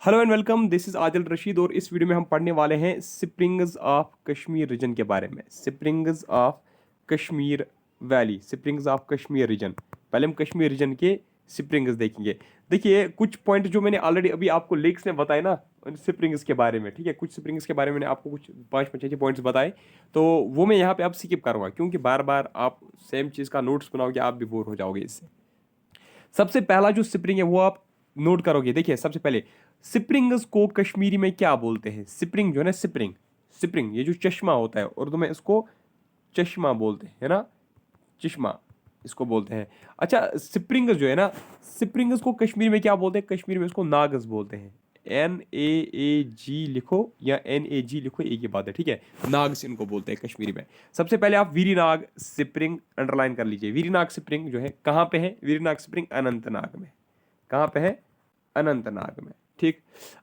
Hello and welcome, this is Adil Rashid और इस video में हम पढ़ने वाले हैं स्प्रिंग्स ऑफ कश्मीर रीजन के बारे में। Springs of Kashmir valley, springs of Kashmir region. पहले हम कश्मीर रीजन के स्प्रिंग्स देखेंगे। देखिए कुछ पॉइंट जो मैंने ऑलरेडी अभी आपको लेक्स में बताए ना उन स्प्रिंग्स के बारे में, ठीक है। कुछ स्प्रिंग्स के बारे में मैंने आपको कुछ 5-6 पॉइंट्स बताए, तो वो मैं यहाँ पे अब स्किप करूँगा क्योंकि बार बार आप सेम चीज़ का नोट्स बनाओगे, आप भी बोर हो जाओगे इससे। सबसे पहला जो स्प्रिंग है वो आप नोट करोगे। देखिए सबसे पहले स्प्रिंग्स को कश्मीरी में क्या बोलते हैं। स्प्रिंग जो है ना, स्प्रिंग स्प्रिंग ये जो चश्मा होता है, उर्दू में इसको चश्मा बोलते हैं, है ना, चश्मा इसको बोलते हैं। अच्छा, स्प्रिंग्स जो है ना, स्प्रिंग्स को कश्मीरी में क्या बोलते हैं। कश्मीरी में इसको नागस बोलते हैं। NAAG लिखो या NAG लिखो, एक ही बात है, ठीक है। नाग्स इनको बोलते हैं कश्मीरी में। सबसे पहले आप वीरीनाग स्प्रिंग अंडरलाइन कर लीजिए। वीरीनाग स्प्रिंग जो है कहाँ पे है। वीरीनाग स्प्रिंग अनंतनाग में। कहाँ पे है? अनंतनाग में, ठीक।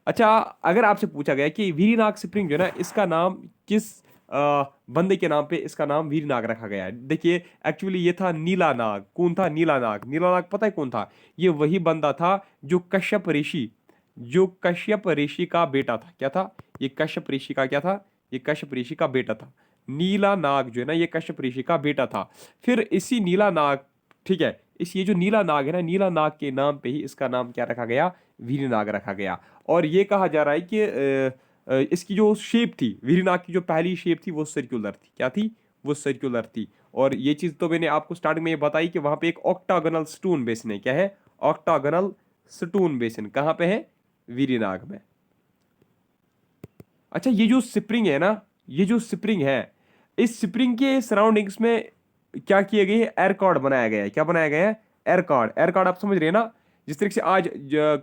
अच्छा, अगर आपसे पूछा गया कि वीरीनाग स्प्रिंग जो है ना, इसका नाम किस बंदे के नाम पे इसका नाम वीरनाग रखा गया है। देखिए एक्चुअली ये था नीला नाग। कौन था? नीला नाग। नीला नाग पता है कौन था? ये वही बंदा था जो कश्यप ऋषि, जो कश्यप ऋषि का बेटा था। क्या था ये? कश्यप ऋषि का क्या था? ये कश्यप ऋषि का बेटा था। नीला नाग जो है ना, ये कश्यप ऋषि का बेटा था। फिर इसी नीला नाग, ठीक है, इस ये जो नीला नाग है ना, नीला नाग के नाम पे ही इसका नाम क्या रखा गया? वीरनाग रखा गया। और ये कहा जा रहा है कि इसकी जो शेप थी, वीरनाग की जो पहली शेप थी वो सर्कुलर थी। क्या थी? वो सर्कुलर थी। और ये चीज तो मैंने आपको स्टार्टिंग में ये बताई कि वहां पे एक ऑक्टागोनल स्टोन बेसिन है। क्या है? Octagonal stone basin. कहां पे है? वीरनाग में। अच्छा, ये जो स्प्रिंग है ना, ये जो स्प्रिंग है, इस स्प्रिंग के सराउंडिंग्स में क्या किए गए है? एयर कार्ड बनाया गया है। क्या बनाया गया है? Air card. एयर कार्ड आप समझ रहे हैं ना, जिस तरीके से आज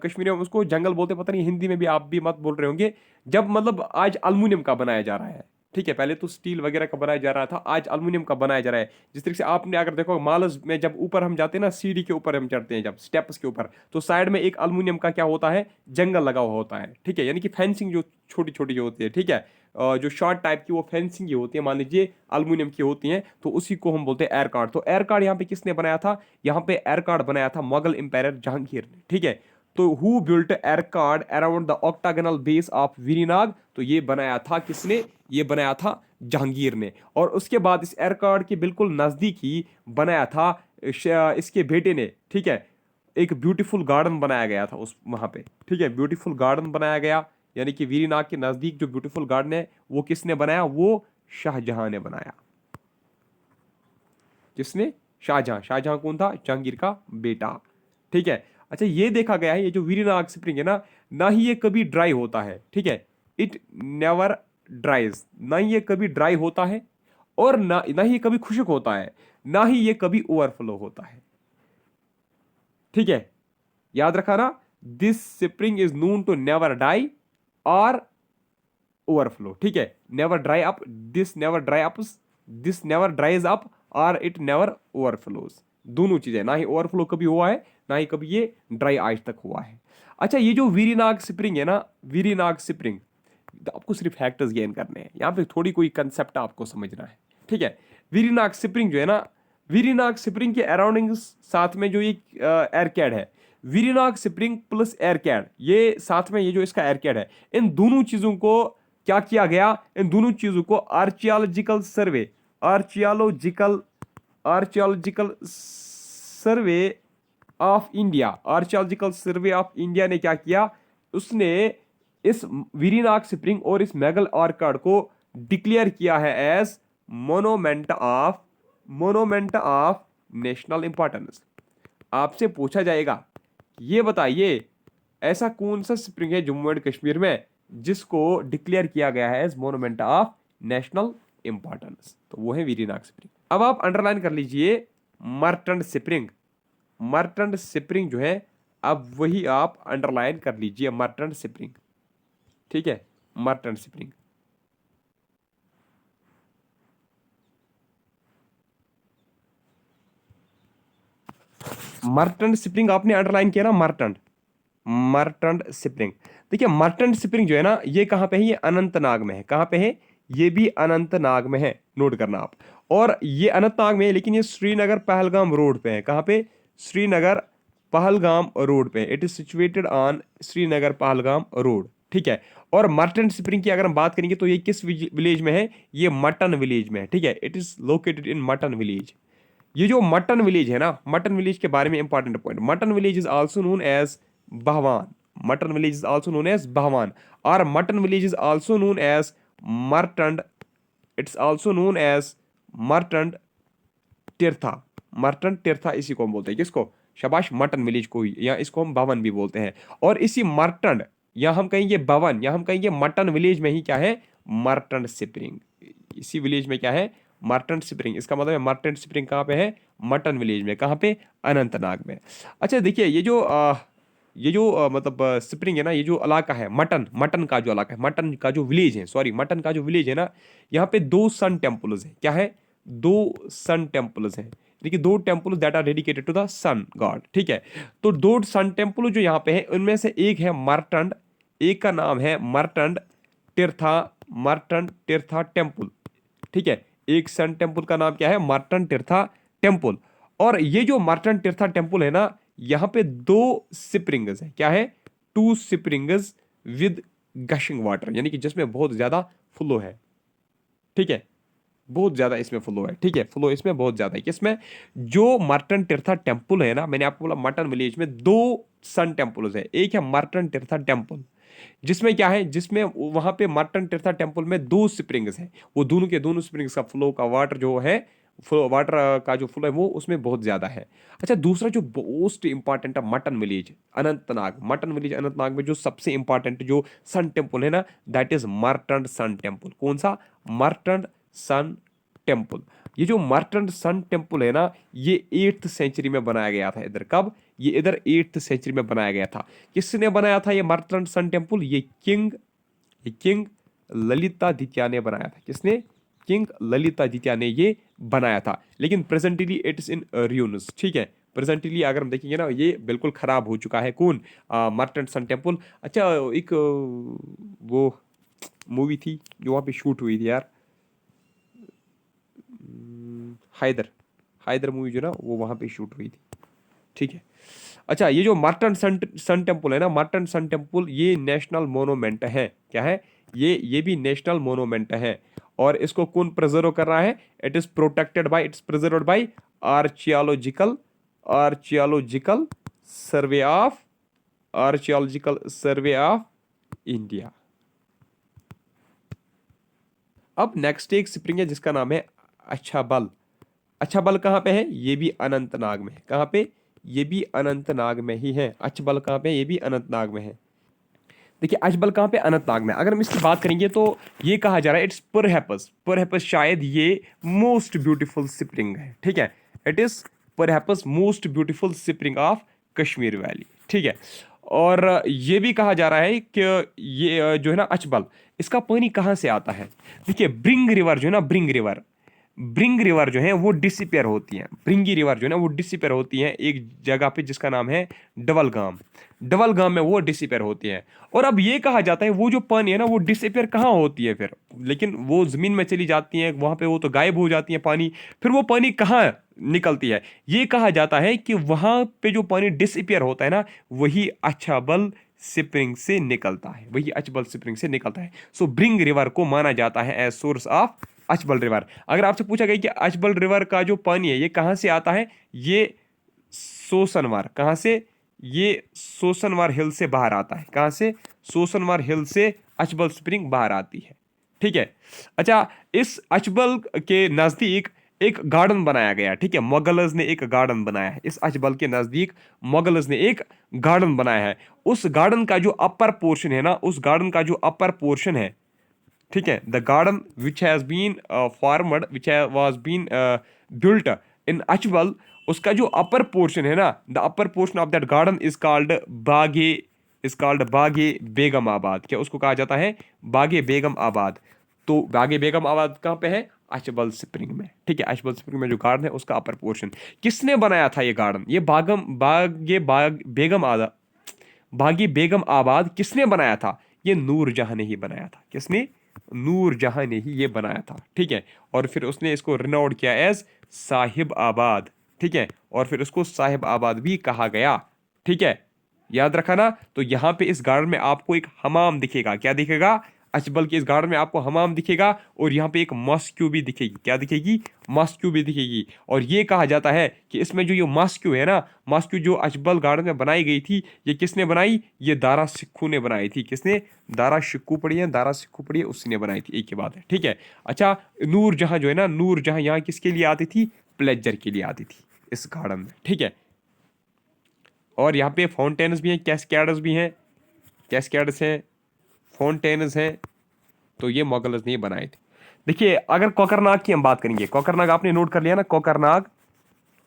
कश्मीरी में उसको जंगल बोलते, पता नहीं हिंदी में भी आप भी मत बोल रहे होंगे। जब मतलब आज अल्मुनियम का बनाया जा रहा है, ठीक है, पहले तो स्टील वगैरह का बनाया जा रहा था, आज अल्मुनियम का बनाया जा रहा है। जिस तरीके से आपने अगर देखो मालस में जब ऊपर हम जाते हैं ना, सीढ़ी के ऊपर हम चढ़ते हैं, जब स्टेप्स के ऊपर, तो साइड में एक अल्मुनियम का क्या होता है? जंगल लगा हुआ होता है, ठीक है। यानी कि फेंसिंग जो छोटी छोटी जो होती है, ठीक है, जो शॉर्ट टाइप की वो फेंसिंग की होती है, मान लीजिए अल्मुनियम की होती है, तो उसी को हम बोलते हैं एयर कार्ड। तो एयर कार्ड यहाँ पे किसने बनाया था? यहाँ पे एयर कार्ड बनाया था मुगल एम्पायर जहांगीर ने, ठीक है। तो who built air card around the octagonal base of Verinag? तो ये बनाया था किसने? ये बनाया था जहांगीर ने। और उसके बाद इस एयर कार्ड के बिल्कुल नजदीक ही बनाया था इसके बेटे ने, ठीक है, एक ब्यूटीफुल गार्डन बनाया गया था उस वहां पे, ठीक है। ब्यूटीफुल गार्डन बनाया गया, यानी कि वीरनाग के नजदीक जो ब्यूटीफुल गार्डन है वो किसने बनाया? वो शाहजहां ने बनाया। किसने? शाहजहां। शाहजहां कौन था? जहांगीर का बेटा, ठीक है। अच्छा, ये देखा गया है ये जो वीरनाग स्प्रिंग है ना ही ये कभी ड्राई होता है, ठीक है। It never ड्राइज। ना ही ये कभी ड्राई होता है और ना ही ये कभी खुश्क होता है, ना ही ये कभी ओवरफ्लो होता है, ठीक है। याद रखा ना, this spring is known to never die और ओवरफ्लो, ठीक है। Never dry up, this never dry up, this never dries up और इट नेवर ओवरफ्लोज। दोनों चीजें, ना ही ओवरफ्लो कभी हुआ है, ना ही कभी ये ड्राई आज तक हुआ है। अच्छा, ये जो वीरीनाग स्प्रिंग है ना, वीरीनाग स्प्रिंग, तो आपको सिर्फ फैक्टर्स गेन करने हैं यहाँ पे, थोड़ी कोई कंसेप्ट आपको समझना है, ठीक है। वीरीनाग स्प्रिंग जो है ना, वीरीनाग स्प्रिंग के अराउंडिंग साथ में जो ये एयर कैड है, वीरीनाग स्प्रिंग प्लस एयर कैड, ये साथ में ये जो इसका एयर कैड है, इन दोनों चीजों को क्या किया गया? इन दोनों चीजों को archaeological survey, archaeological archaeological survey of India, archaeological survey of India ने क्या किया? उसने इस वीरीनाग स्प्रिंग और इस मैगल ऑर्किड को डिक्लेयर किया है as monument of national importance. आपसे पूछा जाएगा, ये बताइए ऐसा कौन सा स्प्रिंग है जम्मू एंड कश्मीर में जिसको डिक्लेयर किया गया है as monument of national importance? तो वो है वीरीनाग स्प्रिंग। अब आप अंडरलाइन कर लीजिए मर्टंड स्प्रिंग। मर्टंड स्प्रिंग जो है, अब वही आप अंडरलाइन कर लीजिए, मर्टंड स्प्रिंग, ठीक है। मर्टंड स्प्रिंग, मर्टंड स्प्रिंग आपने अंडरलाइन किया ना, मर्टंड, मर्टंड स्प्रिंग। देखिए मर्टंड स्प्रिंग जो है ना, ये कहां पे है? ये अनंतनाग में है। कहां पे है? ये भी अनंतनाग में है, नोट करना आप। और ये अनंतनाग में है, लेकिन ये श्रीनगर पहलगाम रोड पे है। कहां पे? श्रीनगर पहलगाम रोड पे, it is situated on Srinagar Pahalgam road, ठीक है। और मर्टेंट स्प्रिंग की अगर हम बात करेंगे तो ये किस विलेज में है, ये मटन विलेज में है, ठीक है। It is located in mutton village. ये जो मटन विलेज है ना, मटन विलेज के बारे में important point, Mattan village is also known as Bhawan, Mattan village is also known as Bhawan, और Mattan village is also known as Martand, it's also known as Martand Tirtha, Martand Tirtha इसी को हम बोलते हैं, किसको, शाबाश, मटन विलेज को, या इसको हम भवन भी बोलते हैं। और इसी मर्टन, या हम कहेंगे भवन, या हम कहेंगे मटन विलेज में ही क्या है, मर्टन स्प्रिंग, इसी विलेज में क्या है, मर्टन स्प्रिंग। इसका मतलब है मर्टन स्प्रिंग कहाँ पे है, मटन विलेज में, कहाँ पे, अनंतनाग में। अच्छा देखिए, ये जो मतलब स्प्रिंग है ना, ये जो इलाका है, मटन, मटन का जो इलाका है, मटन का जो विलेज है, सॉरी, मटन का जो विलेज है ना, यहाँ पे दो सन टेम्पल्स हैं, क्या है, दो सन टेम्पल्स हैं। देखिए, दो temple that are dedicated to the sun god, ठीक है। तो दो सन टेम्पल जो यहाँ पे है, उनमें से एक है मर्टंड, एक का नाम है मर्टंड तीर्था, मर्टंड तीर्था टेम्पल, ठीक है। एक सन टेम्पल का नाम क्या है, मर्टंड तीर्था टेम्पल। और ये जो मर्टंड तीर्था टेम्पल है ना, यहाँ पे दो स्प्रिंग्स है, क्या है, two springs with gushing water, यानी कि जिसमें बहुत ज्यादा फ्लो है, ठीक है, बहुत ज्यादा इसमें फ्लो है, ठीक है, फ्लो इसमें बहुत ज्यादा है। किसमें, जो मर्टन तीर्था टेम्पल है ना, मैंने आपको बोला मटन विलेज में दो सन टेम्पल्स है, एक है मर्टन तीर्था टेम्पल, जिसमें क्या है, जिसमें वहां पे मर्टन तीर्था टेम्पल में दो स्प्रिंग्स है, वो दोनों के दोनों स्प्रिंग्स का फ्लो का वाटर जो है, वाटर का जो फ्लो है वो उसमें बहुत ज्यादा है। अच्छा, दूसरा जो मोस्ट इंपॉर्टेंट है, मटन विलेज अनंतनाग, मटन विलेज अनंतनाग में जो सबसे इंपॉर्टेंट जो सन टेम्पल है ना, that is Martand sun temple. कौन सा, मर्टन सन टेम्पल। ये जो मर्टन सन टेम्पल है ना, ये 8th सेंचुरी में बनाया गया था इधर, कब, ये इधर 8th सेंचुरी में बनाया गया था। किसने बनाया था ये मर्टन सन टेम्पल, ये किंग ललितादित्य ने बनाया था। किसने, किंग ललितादित्य ने ये बनाया था। लेकिन प्रेजेंटली इट्स इन ruins, ठीक है, प्रेजेंटली अगर हम देखेंगे ना, ये बिल्कुल खराब हो चुका है। कौन, मर्टन सन टेम्पल। अच्छा, एक वो मूवी थी जो वहाँ पे शूट हुई थी यार, हैदर, हैदर मूवी जो ना, वो वहां पे शूट हुई थी, ठीक है। अच्छा, ये जो मर्टन सन टेम्पल है ना, मर्टन सन टेम्पल ये नेशनल मोनूमेंट है, क्या है, ये भी नेशनल मोनूमेंट है। और इसको कौन प्रिजर्व कर रहा है, it is protected by, its preserved by archaeological archaeological survey of archaeological survey of India. अब नेक्स्ट एक स्प्रिंग है जिसका नाम है अछाबल। अछाबल कहाँ पे है, ये भी अनंतनाग में है, कहाँ पे, ये भी अनंतनाग में ही है। अछबल कहाँ पे, ये भी अनंतनाग में है। देखिए, अछबल कहाँ पे, अनंतनाग में। अगर हम इसकी बात करेंगे तो ये कहा जा रहा है, इट्स परहैप्स शायद ये मोस्ट ब्यूटीफुल स्प्रिंग है, ठीक है। It is perhaps most beautiful spring of Kashmir valley, ठीक है। और ये भी कहा जा रहा है कि ये जो है ना अछबल, इसका पानी कहाँ से आता है। देखिए, ब्रिंग रिवर जो है ना, ब्रिंग रिवर जो है वो डिसिपेयर होती हैं, ब्रिंगी रिवर जो है ना वो डिसिपेयर होती हैं एक जगह पे जिसका नाम है डबल गाम में वो डिसिपेयर होती है। और अब ये कहा जाता है वो जो पानी है ना वो डिसिपेयर कहाँ होती है फिर, लेकिन वो जमीन में चली जाती है, वहां पे वो तो गायब हो जाती है पानी, फिर वो पानी कहाँ निकलती है। ये कहा जाता है कि वहां पे जो पानी डिसिपेयर होता है ना, वही अछबल स्प्रिंग से निकलता है, वही अछबल स्प्रिंग से निकलता है। सो ब्रिंग रिवर को माना जाता है एज सोर्स ऑफ अछबल रिवर। अगर आपसे पूछा गया कि अछबल रिवर का जो पानी है ये कहां से आता है, ये सोसनवार, कहां से, ये सोसनवार हिल से बाहर आता है। कहां से, सोसनवार हिल से अछबल स्प्रिंग बाहर आती है, ठीक है। अच्छा, इस अछबल के नजदीक एक गार्डन बनाया गया, ठीक है, मुगल्स ने एक गार्डन बनाया है इस अछबल के नजदीक, मुगल्स ने एक गार्डन बनाया है। उस गार्डन का जो अपर पोर्शन है ना, उस गार्डन का जो अपर पोर्शन है, ठीक है, the garden which has been formed which was been built in Achabal, उसका जो अपर पोर्शन है ना, the upper portion of that garden is called Baghe Begum आबाद। क्या उसको कहा जाता है, बागे बेगम आबाद। तो बागे बेगम आबाद कहाँ पे है, अचबल स्प्रिंग में, ठीक है। अचबल स्प्रिंग में जो गार्डन है उसका अपर पोर्शन, किसने बनाया था ये गार्डन, ये बागी बेगम आबाद किसने बनाया था, ये नूरजहां ने ही बनाया था। किसने, नूरजहां ने ही ये बनाया था, ठीक है। और फिर उसने इसको रिनाउड किया एज साहिब आबाद, ठीक है, और फिर उसको साहिब आबाद भी कहा गया, ठीक है, याद रखा ना। तो यहाँ पे इस गार्डन में आपको एक हमाम दिखेगा, क्या दिखेगा, अचबल के इस गार्डन में आपको हमाम दिखेगा, और यहाँ पे एक मॉस्क्यू भी दिखेगी, क्या दिखेगी, मॉस्क्यू भी दिखेगी। और ये कहा जाता है कि इसमें जो ये मॉस्क्यू है ना, मॉस्क्यू जो अचबल गार्डन में बनाई गई थी, ये किसने बनाई, ये दारा सिक्कू ने बनाई थी। किसने, दारा सिक्कू पढ़ी है, दारा सिक्कू पढ़ी है, उसने बनाई थी, एक ही बात है, ठीक है। अच्छा, नूर जहां जो है ना, नूर जहां यहाँ किसके लिए आती थी, प्लेजर के लिए आती थी इस गार्डन में, ठीक है। और यहाँ पे फाउंटेन्स भी हैं, कैस्केड्स भी हैं, कैस्केड्स हैं, फाउंटेन्स हैं। तो ये मुगल्स ने बनाए थे। देखिए, अगर कोकरनाग की हम बात करेंगे, कोकरनाग आपने नोट कर लिया ना, कोकरनाग,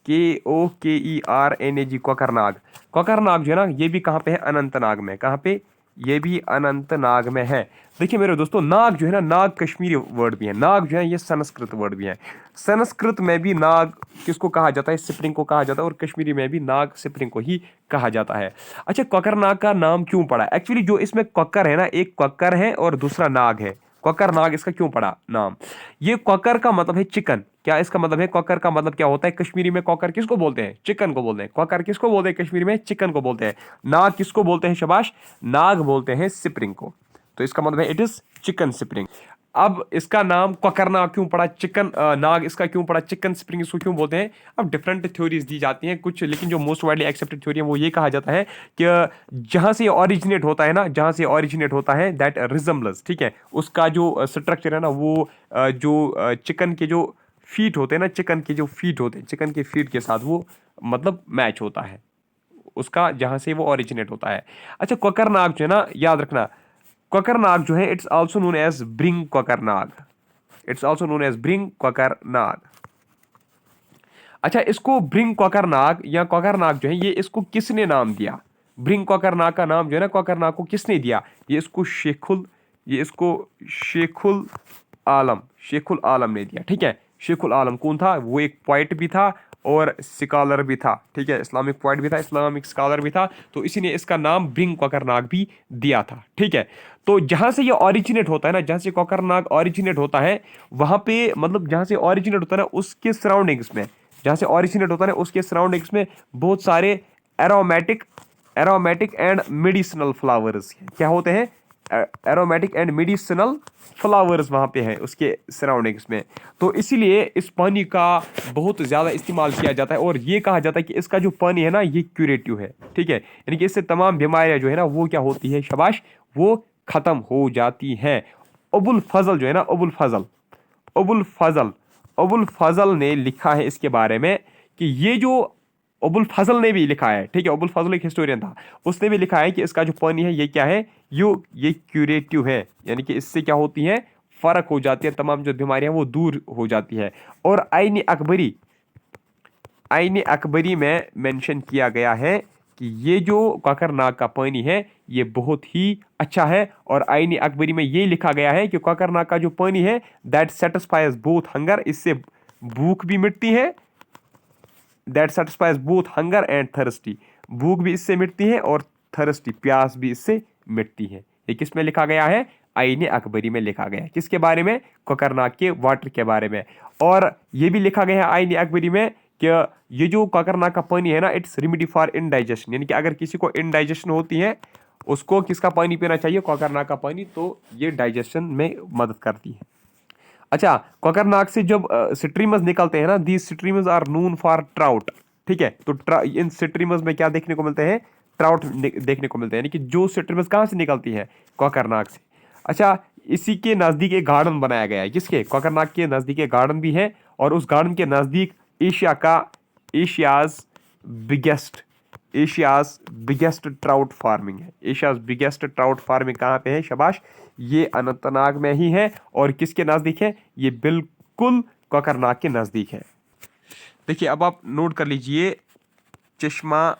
KOKERNAG, कोकरनाग। कोकरनाग जो है ना, ये भी कहाँ पे है, अनंतनाग में। कहाँ पे, ये भी अनंतनाग में है। देखिए मेरे दोस्तों, नाग जो है ना, नाग कश्मीरी वर्ड भी है, नाग जो है ये संस्कृत वर्ड भी है। संस्कृत में भी नाग किसको कहा जाता है, स्प्रिंग को कहा जाता है, और कश्मीरी में भी नाग स्प्रिंग को ही कहा जाता है। अच्छा, कोकरनाग का नाम क्यों पड़ा, एक्चुअली जो इसमें कोकर है ना, एक कोकर है और दूसरा नाग है, कोकर नाग इसका क्यों पड़ा नाम। ये कोकर का मतलब है चिकन, क्या इसका मतलब है, कोकर का मतलब क्या होता है कश्मीरी में, कोकर किसको बोलते हैं, चिकन को बोलते हैं। कोकर किसको बोलते हैं कश्मीरी में, चिकन को बोलते हैं। नाग किसको बोलते हैं, शाबाश, नाग बोलते हैं स्प्रिंग को। तो इसका मतलब है इट इज चिकन स्प्रिंग। अब इसका नाम कोकरनाग क्यों पड़ा, चिकन नाग इसका क्यों पड़ा, चिकन स्प्रिंग इसको क्यों बोलते हैं। अब डिफरेंट थ्योरीज दी जाती हैं कुछ, लेकिन जो मोस्ट वाइडली एक्सेप्टेड थ्योरी है वो ये कहा जाता है कि जहां से ऑरिजिनेट होता है ना, जहां से ऑरिजिनेट होता है दैट रिजम्बल्स, ठीक है, उसका जो स्ट्रक्चर है ना, वो जो चिकन के जो फीट होते हैं ना, चिकन के जो फीट होते हैं, चिकन के फीट के साथ वो मतलब मैच होता है उसका, जहां से वो ऑरिजिनेट होता है। अच्छा, कोकरनाग जो है ना, याद रखना, कोकरनाग जो है it's also known as Breng Kokernag, it's also known as Breng Kokernag. अच्छा, इसको ब्रिंग कोकरनाग या कोकरनाग जो है, ये इसको किसने नाम दिया, ब्रिंग कोकरनाग का नाम जो है ना, कोकरनाग को किसने दिया, ये इसको शेखुल आलम, शेखुल आलम ने दिया, ठीक है। शेखुल आलम कौन था, वो एक पोइट भी था और स्कॉलर भी था, ठीक है, इस्लामिक पोइट भी था, इस्लामिक स्कॉलर भी था। तो इसी ने इसका नाम ब्रिंग कोकरनाग भी दिया था, ठीक है। तो जहां से ये ऑरिजिनेट होता है ना, जहां से कोकरनाग ऑरिजिनेट होता है, वहां पे मतलब जहां से ऑरिजिनेट होता है ना, उसके सराउंडिंग्स में, जहां से ऑरिजिनेट होता है ना उसके सराउंडिंग्स में बहुत सारे aromatic aromatic and medicinal flowers क्या होते हैं, एरोमेटिक एंड मेडिसिनल फ्लावर्स वहाँ पे हैं उसके सराउंडिंग्स में। तो इसीलिए इस पानी का बहुत ज़्यादा इस्तेमाल किया जाता है, और ये कहा जाता है कि इसका जो पानी है ना, ये क्यूरेटिव है, ठीक है, यानी कि इससे तमाम बीमारियाँ जो है ना, वो क्या होती है, शाबाश, वो ख़त्म हो जाती हैं। अबुल फजल जो है ना, अबुल फजल ने लिखा है इसके बारे में कि ये जो अबुल फजल ने भी लिखा है, ठीक है, अबुल फजल एक हिस्टोरियन था, उसने भी लिखा है कि इसका जो पानी है ये क्या है, ये क्यूरेटिव है, यानी कि इससे क्या होती है, फर्क हो जाती है, तमाम जो बीमारियां वो दूर हो जाती है। और आईन अकबरी में मेंशन किया गया है कि ये जो कोकरनाग का पानी है ये बहुत ही अच्छा है। और आईन अकबरी में ये लिखा गया है कि कोकरनाग का जो पानी है दैट सेटिस्फाइज बोथ हंगर, इससे भूख भी मिटती है, that satisfies both hunger and thirsty, भूख भी इससे मिटती है और थर्स्टी, प्यास भी इससे मिटती है। ये किस में लिखा गया है, आईन अकबरी में लिखा गया है, किसके बारे में, कोकरनाग के वाटर के बारे में। और ये भी लिखा गया है आईन अकबरी में कि ये जो कोकरनाग का पानी है ना, इट्स रेमेडी फॉर इनडाइजेशन, यानी कि अगर किसी को इनडाइजेशन होती है उसको किसका पानी पीना चाहिए, कोकरनाग का पानी, तो ये डाइजेशन में मदद करती है। अच्छा, कोकरनाग से जब स्ट्रीमर्स निकलते हैं ना, these streamers are known for trout, ठीक है। तो इन स्ट्रीमर्स में क्या देखने को मिलते हैं, ट्राउट देखने को मिलते हैं, यानी कि जो स्ट्रीमर्स कहाँ से निकलती है, कोकरनाग से। अच्छा, इसी के नज़दीक एक गार्डन बनाया गया है, किसके, कोकरनाग के नज़दीक एक गार्डन भी है, और उस गार्डन के नज़दीक एशियाज बिगेस्ट ट्राउट फार्मिंग है। एशियाज बिगेस्ट ट्राउट फार्मिंग कहाँ पे है, शाबाश, ये अनंतनाग में ही है। और किसके नज़दीक है, ये बिल्कुल कोकरनाग के नज़दीक है। देखिए, अब आप नोट कर लीजिए चश्मा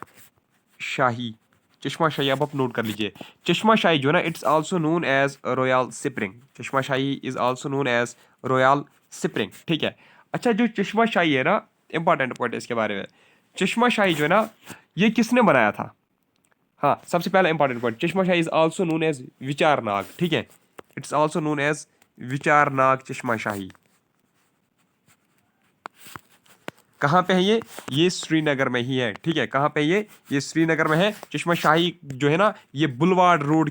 शाही, अब आप नोट कर लीजिए, चश्मा शाही जो है ना, it's also known as royal spring, Chashma Shahi is also known as royal spring, ठीक है। अच्छा, जो चश्मा शाही है ना, इंपॉर्टेंट पॉइंट है इसके बारे में, चश्मा शाही जो है ना, ये किसने बनाया था, हाँ, सबसे पहला इंपॉर्टेंट पॉइंट, चश्मा Shahi is also known as विचारनाग, ठीक है, इट्स आल्सो नोन एज विचारनाग चश्मा शाही। कहाँ पे है ये श्रीनगर में ही है, ठीक है। कहाँ पे ये श्रीनगर में है। चश्मा शाही जो है ना ये बुलवार्ड रोड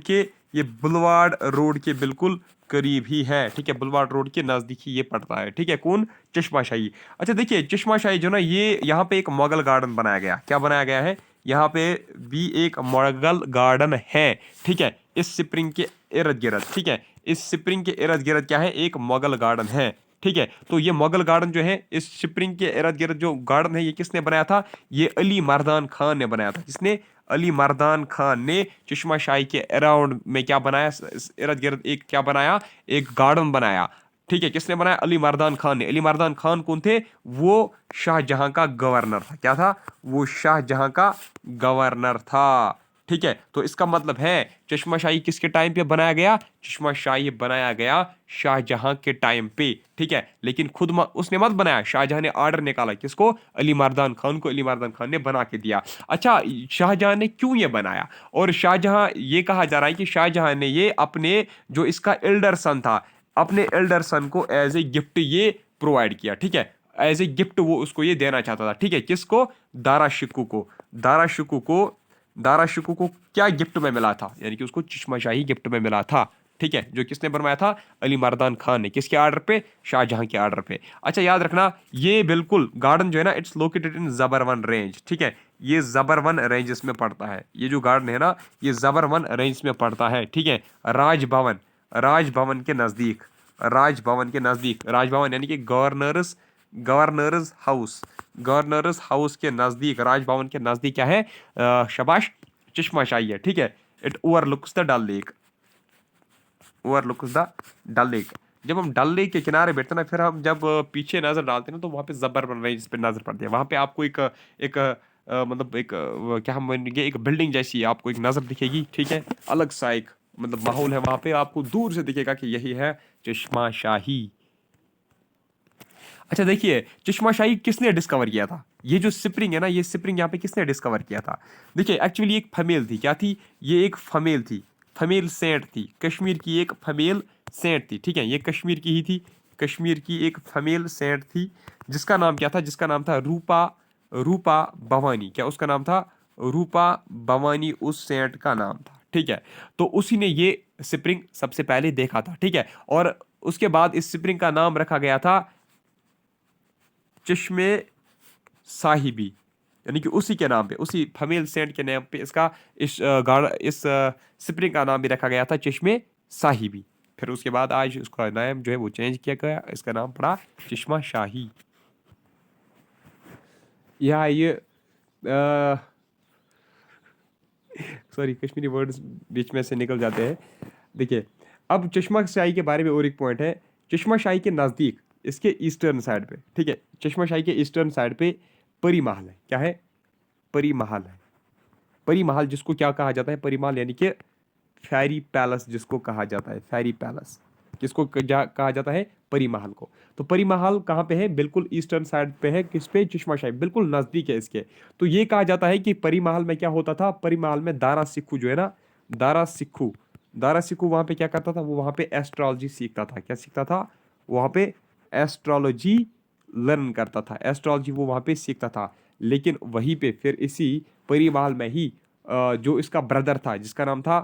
के बिल्कुल करीब ही है, ठीक है। बुलवार्ड रोड के नजदीक ही ये पड़ता है, ठीक है। कौन? चश्मा शाही। अच्छा देखिए चश्मा शाही जो ना ये यहाँ पे एक मुगल गार्डन बनाया गया। क्या बनाया गया है? यहाँ पे भी एक मुगल गार्डन है, ठीक है, इस स्प्रिंग के इर्द गिर्द, ठीक है। इस स्प्रिंग के इर्द गिर्द क्या है? एक मुगल गार्डन है, ठीक है। तो ये मुगल गार्डन जो है इस स्प्रिंग के इर्द गिर्द जो गार्डन है ये किसने बनाया था? ये अली मर्दान खान ने बनाया था। किसने? अली मर्दान खान ने चश्मा शाही के अराउंड में क्या बनाया? इर्द गिर्द एक क्या बनाया? एक गार्डन बनाया, ठीक है। किसने बनाया? अली मर्दान खान ने। अली मर्दान खान कौन थे? वो शाहजहां का गवर्नर था। क्या था? वो शाहजहां का गवर्नर था, ठीक है। तो इसका मतलब है चश्मा शाही किसके टाइम पे बनाया गया? चश्मा शाही बनाया गया शाहजहां के टाइम पे, ठीक है। लेकिन खुद उसने मत बनाया, शाहजहां ने ऑर्डर निकाला। किसको? अली मर्दान खान को। अली मर्दान खान ने बना के दिया। अच्छा शाहजहां ने क्यों ये बनाया? और शाहजहां ये कहा जा रहा है कि शाहजहां ने ये अपने जो इसका एल्डर सन था, अपने एल्डर सन को एज ए गिफ्ट ये प्रोवाइड किया, ठीक है। एज ए गिफ्ट वो उसको ये देना चाहता था, ठीक है। किसको? दारा शिकू को। दारा शिकू को दारा शिकू को क्या गिफ्ट में मिला था? यानी कि उसको चश्मा शाही गिफ्ट में मिला था, ठीक है। जो किसने बनवाया था? अली मर्दान खान ने। किसके आर्डर पे? शाहजहां के आर्डर पे। अच्छा याद रखना ये बिल्कुल गार्डन जो है ना it's located in Zabarwan range, ठीक है। ये जबरवन रेंज में पड़ता है। ये जो गार्डन है ना ये जबरवन रेंज में पड़ता है, ठीक है। राजभवन, राजभवन के नजदीक, राजभवन के नजदीक, राजभवन यानी कि गवर्नर्स हाउस, गवर्नर्स हाउस के नजदीक, राजभवन के नजदीक क्या है? शाबाश, चश्मा शाही है, ठीक है। It overlooks the Dal lake, overlooks the Dal lake. जब हम डल लेक के किनारे बैठते हैं ना फिर हम जब पीछे नजर डालते हैं ना तो वहाँ पे जबरदस्त रेंज पे नजर पड़ती है। वहाँ पे आपको एक मतलब एक क्या हम बोलेंगे एक बिल्डिंग जैसी आपको एक नजर दिखेगी, ठीक है। अलग सा एक मतलब माहौल है वहाँ पे, आपको दूर से दिखेगा कि यही है चश्मा शाही। अच्छा देखिए चश्मा शाही किसने डिस्कवर किया था? ये जो स्प्रिंग है ना ये स्प्रिंग यहाँ पे किसने डिस्कवर किया था? देखिए एक्चुअली एक फीमेल थी। क्या थी? ये एक फीमेल थी, फीमेल सेंट थी, कश्मीर की एक फीमेल सेंट थी, ठीक है। ये कश्मीर की ही थी, कश्मीर की एक फीमेल सेंट थी जिसका नाम क्या था? जिसका नाम था रूपा, रूपा भवानी। क्या उसका नाम था? रूपा भवानी उस सेंट का नाम था, ठीक है। तो उसी ने ये स्प्रिंग सबसे पहले देखा था, ठीक है। और उसके बाद इस स्प्रिंग का नाम रखा गया था चश्मे साहिबी, यानी कि उसी के नाम पे, उसी फीमेल सेंट के नाम पे इसका इस स्प्रिंग का नाम भी रखा गया था चश्मे साहिबी। फिर उसके बाद आज उसका नाम जो है वो चेंज किया गया, इसका नाम पड़ा चश्मा शाही। या ये सॉरी कश्मीरी वर्ड्स बीच में से निकल जाते हैं। देखिए अब चश्मा शाही के बारे में और एक पॉइंट है। चश्मा शाही के नज़दीक इसके ईस्टर्न साइड पे, ठीक है, चश्मा शाही के ईस्टर्न साइड पे परी महल है। क्या है? परी महल है। परी महल जिसको क्या कहा जाता है? परी महल यानी कि फेरी पैलेस जिसको कहा जाता है, फेरी पैलेस। किसको कहा जाता है? परी महल को। तो परी महल कहाँ पे है? बिल्कुल ईस्टर्न साइड पे है। किस पे? चश्मा शाही, बिल्कुल नजदीक है इसके। तो ये कहा जाता है कि परी महल में क्या होता था? परी महल में दारा सिक्खू जो है ना, दारा सिक्खू, दारा सिक्खू वहां पे क्या करता था? वो वहां पे एस्ट्रोलॉजी सीखता था। क्या सीखता था? वहां पे एस्ट्रोलॉजी लर्न करता था, एस्ट्रोलॉजी वो वहां पे सीखता था। लेकिन वहीं पे फिर इसी परी महल में ही जो इसका ब्रदर था जिसका नाम था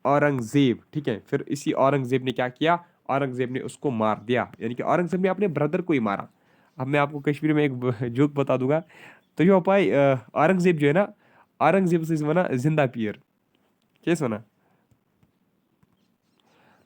औरंगजेब, ठीक है, फिर इसी औरंगजेब ने क्या किया? औरंगजेब ने उसको मार दिया, यानी कि औरंगजेब ने अपने ब्रदर को ही मारा। अब मैं आपको कश्मीर में एक जोक बता दूंगा। तो यो पाई औरंगजेब जो है ना, औरंगजेब से वना जिंदा पीर, कैसे वना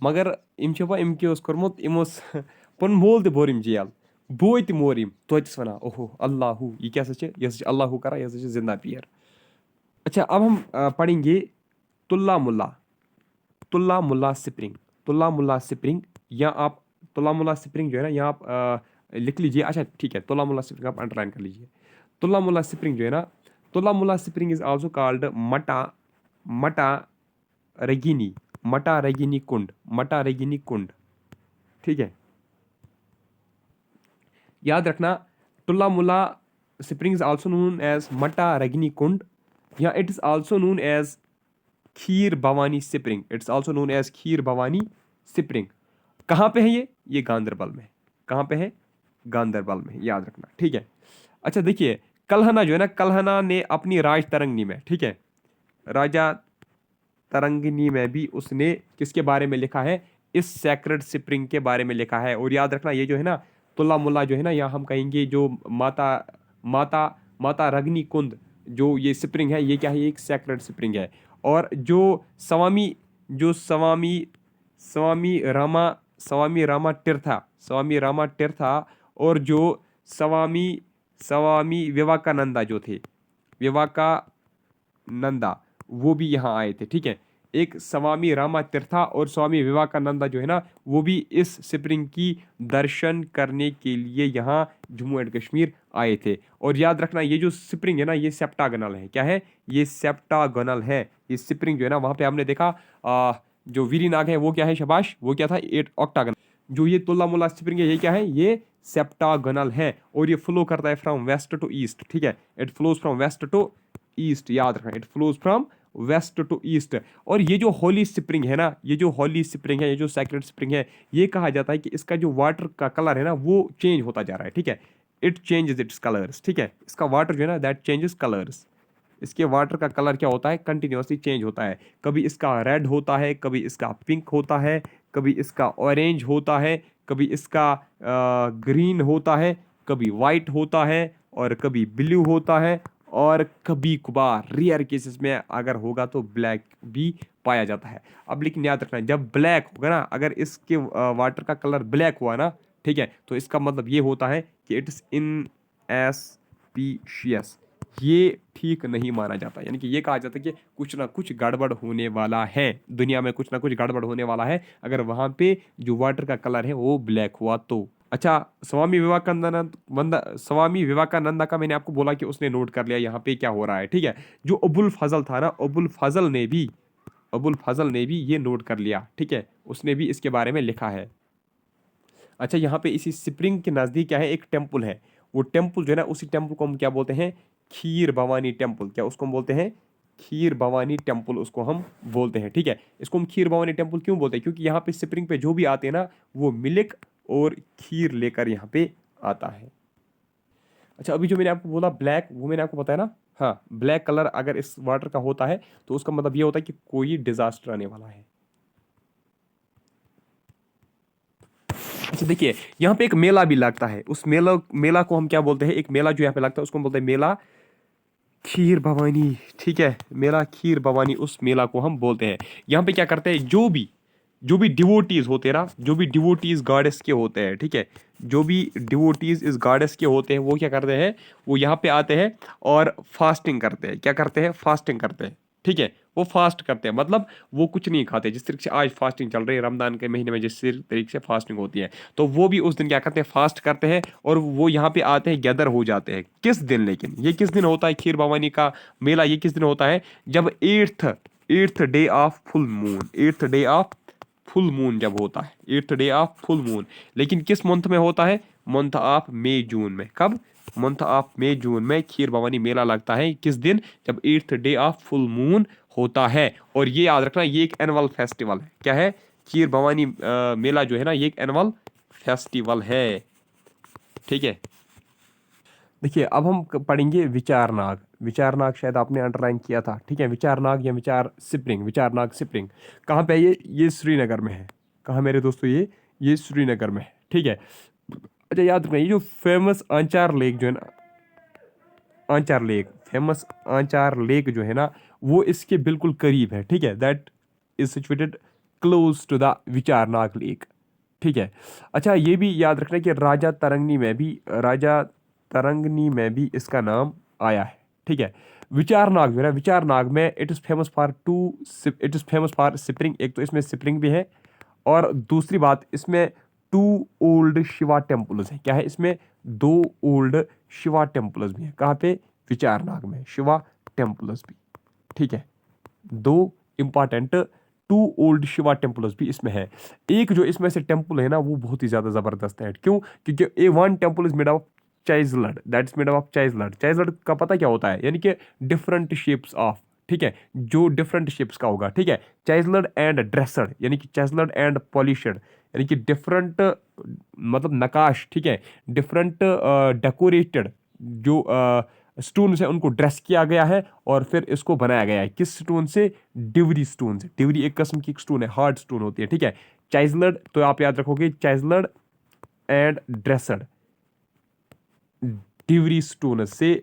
मगर इम इम के कोर्मुत इम पन मोल ते बोर इम जेल, बोय ते मोर इम तोतिस वना ओहो अल्लाहू, ये क्या सच है? ये सच अल्लाहू करा, ये सच जिंदा पीर। अच्छा अब हम पढ़ेंगे तुल्ला मुल्ला, तुल्ला मुल्ला स्प्रिंग, तुल्ला मुल्ला स्प्रिंग, या आप तुल्ला मुल्ला स्प्रिंग जो है ना यहाँ आप लिख लीजिए। अच्छा ठीक है, तुल्ला मुल्ला स्प्रिंग आप अंडरलाइन कर लीजिए। तुल्ला मुल्ला स्प्रिंग जो है ना, Tulla Mulla spring is also called Mata, Mata Ragini, Mata Ragini Kund, Mata Ragini Kund, ठीक है। याद रखना Tulla Mulla spring is also known as Mata Ragini Kund, या it is also known as Kheer Bhawani spring, it's also known as Kheer Bhawani spring. कहाँ पे है ये? ये गांधरबल में। कहाँ पे है? गांधरबल में, याद रखना, ठीक है। अच्छा देखिए, कल्हना जो है ना, कल्हना ने अपनी राज तरंगिणी में, ठीक है, राजा तरंगिणी में भी उसने किसके बारे में लिखा है, इस सैक्रेड स्प्रिंग के बारे में लिखा है। और याद रखना ये जो है ना तुला मुल्ला जो है ना, यहाँ हम कहेंगे जो माता माता माता रगनी कुंड जो ये स्प्रिंग है, ये क्या है, ये एक सैक्रेड स्प्रिंग है। और जो स्वामी स्वामी रामा स्वामी रामा तीर्था और जो स्वामी स्वामी विवेकानंदा जो थे, विवेकानंदा, वो भी यहाँ आए थे, ठीक है। एक स्वामी रामा तीर्था और स्वामी विवेकानंदा जो है ना, वो भी इस स्प्रिंग की दर्शन करने के लिए यहाँ जम्मू एंड कश्मीर आए थे। और याद रखना ये जो स्प्रिंग है ना, ये सेप्टागोनल है। क्या है, ये सेप्टागोनल है। ये स्प्रिंग जो है ना, वहाँ पे हमने देखा जो वीरीनाग है वो क्या है, शबाश, वो क्या था, 8 ऑक्टागोनल। जो ये तुल्ला मुल्ला स्प्रिंग है, ये क्या है, ये सेप्टागोनल है। और ये फ्लो करता है फ्रॉम वेस्ट टू ईस्ट, ठीक है। It flows from west to east, याद रखना, it flows from west to east. और ये जो होली स्प्रिंग है ना, ये जो होली स्प्रिंग है, ये जो सैक्रेड स्प्रिंग है, ये कहा जाता है कि इसका जो वाटर का कलर है ना, वो चेंज होता जा रहा है, ठीक है। इट चेंजेस इट्स कलर्स, ठीक है। इसका वाटर जो है ना, दैट चेंजेस कलर्स। इसके वाटर का कलर क्या होता है, कंटिन्यूसली चेंज होता है। कभी इसका रेड होता है, कभी इसका पिंक होता है, कभी इसका ऑरेंज होता है, कभी इसका ग्रीन होता है, कभी वाइट होता है, और कभी ब्लू होता है, और कभी कभार रेयर केसेस में अगर होगा तो ब्लैक भी पाया जाता है। अब लेकिन याद रखना, जब ब्लैक होगा ना, अगर इसके वाटर का कलर ब्लैक हुआ ना, ठीक है, तो इसका मतलब ये होता है कि इट्स इनएस्पीशियस, ये ठीक नहीं माना जाता। यानी कि ये कहा जाता है कि कुछ ना कुछ गड़बड़ होने वाला है, दुनिया में कुछ ना कुछ गड़बड़ होने वाला है, अगर वहां पे जो वाटर का कलर है वो ब्लैक हुआ तो। अच्छा, स्वामी विवेकानंदा का मैंने आपको बोला कि उसने नोट कर लिया यहाँ पे क्या हो रहा है, ठीक है। जो अबुल फजल था ना, अबुल फजल ने भी ये नोट कर लिया, ठीक है, उसने भी इसके बारे में लिखा है। अच्छा, यहाँ पे इसी स्प्रिंग के नज़दीक क्या है, एक टेम्पल है। वो टेम्पल जो है ना, उसी टेम्पल को हम क्या बोलते हैं, खीर भवानी टेम्पल। क्या उसको हम बोलते हैं, खीर भवानी टेम्पल उसको हम बोलते हैं, ठीक है। इसको हम खीर भवानी टेम्पल क्यों बोलते हैं, क्योंकि यहाँ पे स्प्रिंग पे जो भी आते हैं ना, वो मिल्क और खीर लेकर यहाँ पे आता है। अच्छा, अभी जो मैंने आपको बोला ब्लैक, वो मैंने आपको बताया ना, हाँ, ब्लैक कलर अगर इस वाटर का होता है तो उसका मतलब ये होता है कि कोई डिजास्टर आने वाला है। अच्छा देखिए, यहाँ पे एक मेला भी लगता है। उस मेला को हम क्या बोलते हैं, एक मेला जो यहाँ पे लगता है उसको हम बोलते हैं मेला खीर भवानी, ठीक है, मेला खीर भवानी, उस मेला को हम बोलते हैं। यहाँ पे क्या करते हैं, जो भी डिवोटीज होते हैं ना, जो भी डिवोटीज गॉडेस के होते हैं, ठीक है, जो भी डिवोटीज इस गॉडेस के होते हैं, वो क्या करते हैं, वो यहाँ पे आते हैं और फास्टिंग करते हैं। क्या करते हैं, फास्टिंग करते हैं, ठीक है। वो फास्ट करते हैं, मतलब वो कुछ नहीं खाते। जिस तरीके से आज फास्टिंग चल रही है रमजान के महीने में, जिस तरीके से फास्टिंग होती है, तो वो भी उस दिन क्या करते हैं, फास्ट करते हैं। और वो यहाँ पे आते हैं, गैदर हो जाते हैं। किस दिन, लेकिन ये किस दिन होता है खीर भवानी का मेला, ये किस दिन होता है, जब eighth day of full moon, eighth day of full moon जब होता है, eighth day of full moon. लेकिन किस मंथ में होता है, मंथ ऑफ मई जून में। कब, मंथ ऑफ मई जून में खीर भवानी मेला लगता है। किस दिन, जब eighth day of full moon होता है। और ये याद रखना, ये एक एनुअल फेस्टिवल है। क्या है, खीर भवानी मेला जो है ना, ये एक एनुअल फेस्टिवल है, ठीक है। देखिए, अब हम पढ़ेंगे विचारनाग। विचारनाग शायद आपने अंडरलाइन किया था, ठीक है। विचारनाग या विचारनाग स्प्रिंग कहाँ पे है, ये श्रीनगर में है। कहाँ मेरे दोस्तों, ये श्रीनगर में है, ठीक है। अच्छा, याद रखना, ये जो फेमस आंचार लेक जो है ना, फेमस आंचार लेक जो है ना, वो इसके बिल्कुल करीब है, ठीक है। That is situated close to the Vicharnag lake, ठीक है। अच्छा, ये भी याद रखना कि राजा तरंगनी में भी इसका नाम आया है, ठीक है। विचारनाग जो है ना, विचारनाग में it is famous for spring. एक तो इसमें स्प्रिंग भी है, और दूसरी बात, इसमें 2 ओल्ड शिवा टेम्पल्स हैं। क्या है, इसमें 2 ओल्ड शिवा टेम्पल्स भी हैं। कहाँ पे, विचारनाग में शिवा टेम्पल्स भी, ठीक है। 2 इंपॉर्टेंट 2 ओल्ड शिवा टेम्पल्स भी इसमें है। एक जो इसमें से टेम्पल है ना, वो बहुत ही ज़्यादा ज़बरदस्त है। क्यों, क्योंकि one temple is made of chiselled, that is made of chiselled. Chiselled का पता क्या होता है, यानी कि डिफरेंट शेप्स ऑफ, ठीक है, जो डिफरेंट शेप्स का होगा, ठीक है। चाइजलड एंड ड्रेसड, यानी कि चाइजलड एंड पॉलिशड, यानी कि डिफरेंट मतलब नकाश, ठीक है, डिफरेंट डेकोरेटेड जो स्टोन है उनको ड्रेस किया गया है और फिर इसको बनाया गया है। किस स्टोन से? डिवरी स्टोन से। डिवरी एक किस्म की स्टोन है, हार्ड स्टोन होती है, ठीक है। चाइजलर्ड, तो आप याद रखोगे चाइजलर्ड एंड ड्रेसड, डिवरी स्टोन से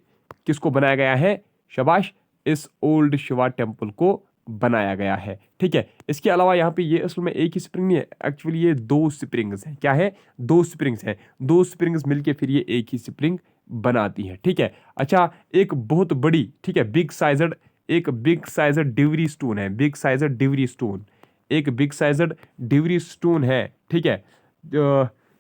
किसको बनाया गया है? शाबाश, इस ओल्ड शिवा टेम्पल को बनाया गया है, ठीक है। इसके अलावा यहाँ पे ये असल में एक ही स्प्रिंग नहीं है, एक्चुअली ये दो स्प्रिंग्स हैं। क्या है? दो स्प्रिंग्स हैं। दो स्प्रिंग्स मिलके फिर ये एक ही स्प्रिंग बनाती है, ठीक है। अच्छा, एक बहुत बड़ी, ठीक है, बिग साइजड, एक बिग साइजड डिवरी स्टोन है, बिग साइजड डिवरी स्टोन, एक बिग साइजड डिवरी स्टोन है, ठीक है,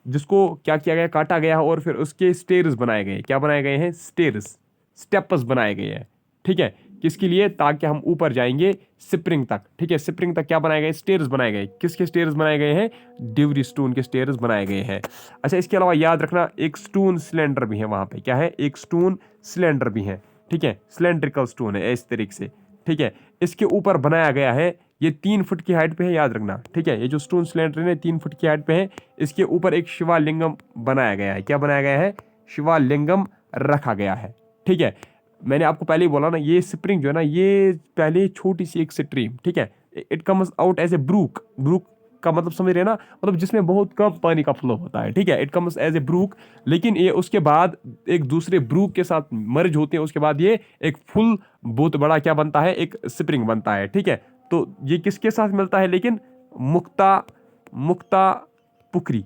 जिसको क्या किया गया? काटा गया और फिर उसके स्टेयर्स बनाए गए। क्या बनाए गए हैं? स्टेयर्स, स्टेप्स बनाए गए हैं, ठीक है। किसके लिए? ताकि हम ऊपर जाएंगे स्प्रिंग तक, ठीक है। स्प्रिंग तक क्या बनाए गए? स्टेयर्स बनाए गए। किसके स्टेयर्स बनाए गए हैं? डिवरी स्टोन के स्टेयर्स बनाए गए हैं। अच्छा, इसके अलावा याद रखना एक स्टोन सिलेंडर भी है वहां पे। क्या है? एक स्टोन सिलेंडर भी है, ठीक है, सिलेंड्रिकल स्टोन है इस तरीके से, ठीक है। इसके ऊपर बनाया गया है, ये 3 फुट की हाइट पे है, याद रखना, ठीक है। ये जो स्टोन सिलेंडर है 3 फुट की हाइट पे है। इसके ऊपर एक शिवालिंगम बनाया गया है। क्या बनाया गया है? शिवालिंगम रखा गया है, ठीक है। मैंने आपको पहले ही बोला ना, ये स्प्रिंग जो है ना, ये पहले छोटी सी एक स्ट्रीम, ठीक है, it comes out as a brook. Brook का मतलब समझ रहे हैं ना, मतलब जिसमें बहुत कम पानी का फ्लो होता है, ठीक है, it comes as a brook. लेकिन ये उसके बाद एक दूसरे ब्रूक के साथ मर्ज होते हैं, उसके बाद ये एक फुल बहुत बड़ा क्या बनता है? एक स्प्रिंग बनता है, ठीक है। तो ये किसके साथ मिलता है? लेकिन मुक्ता, मुक्ता पुखरी,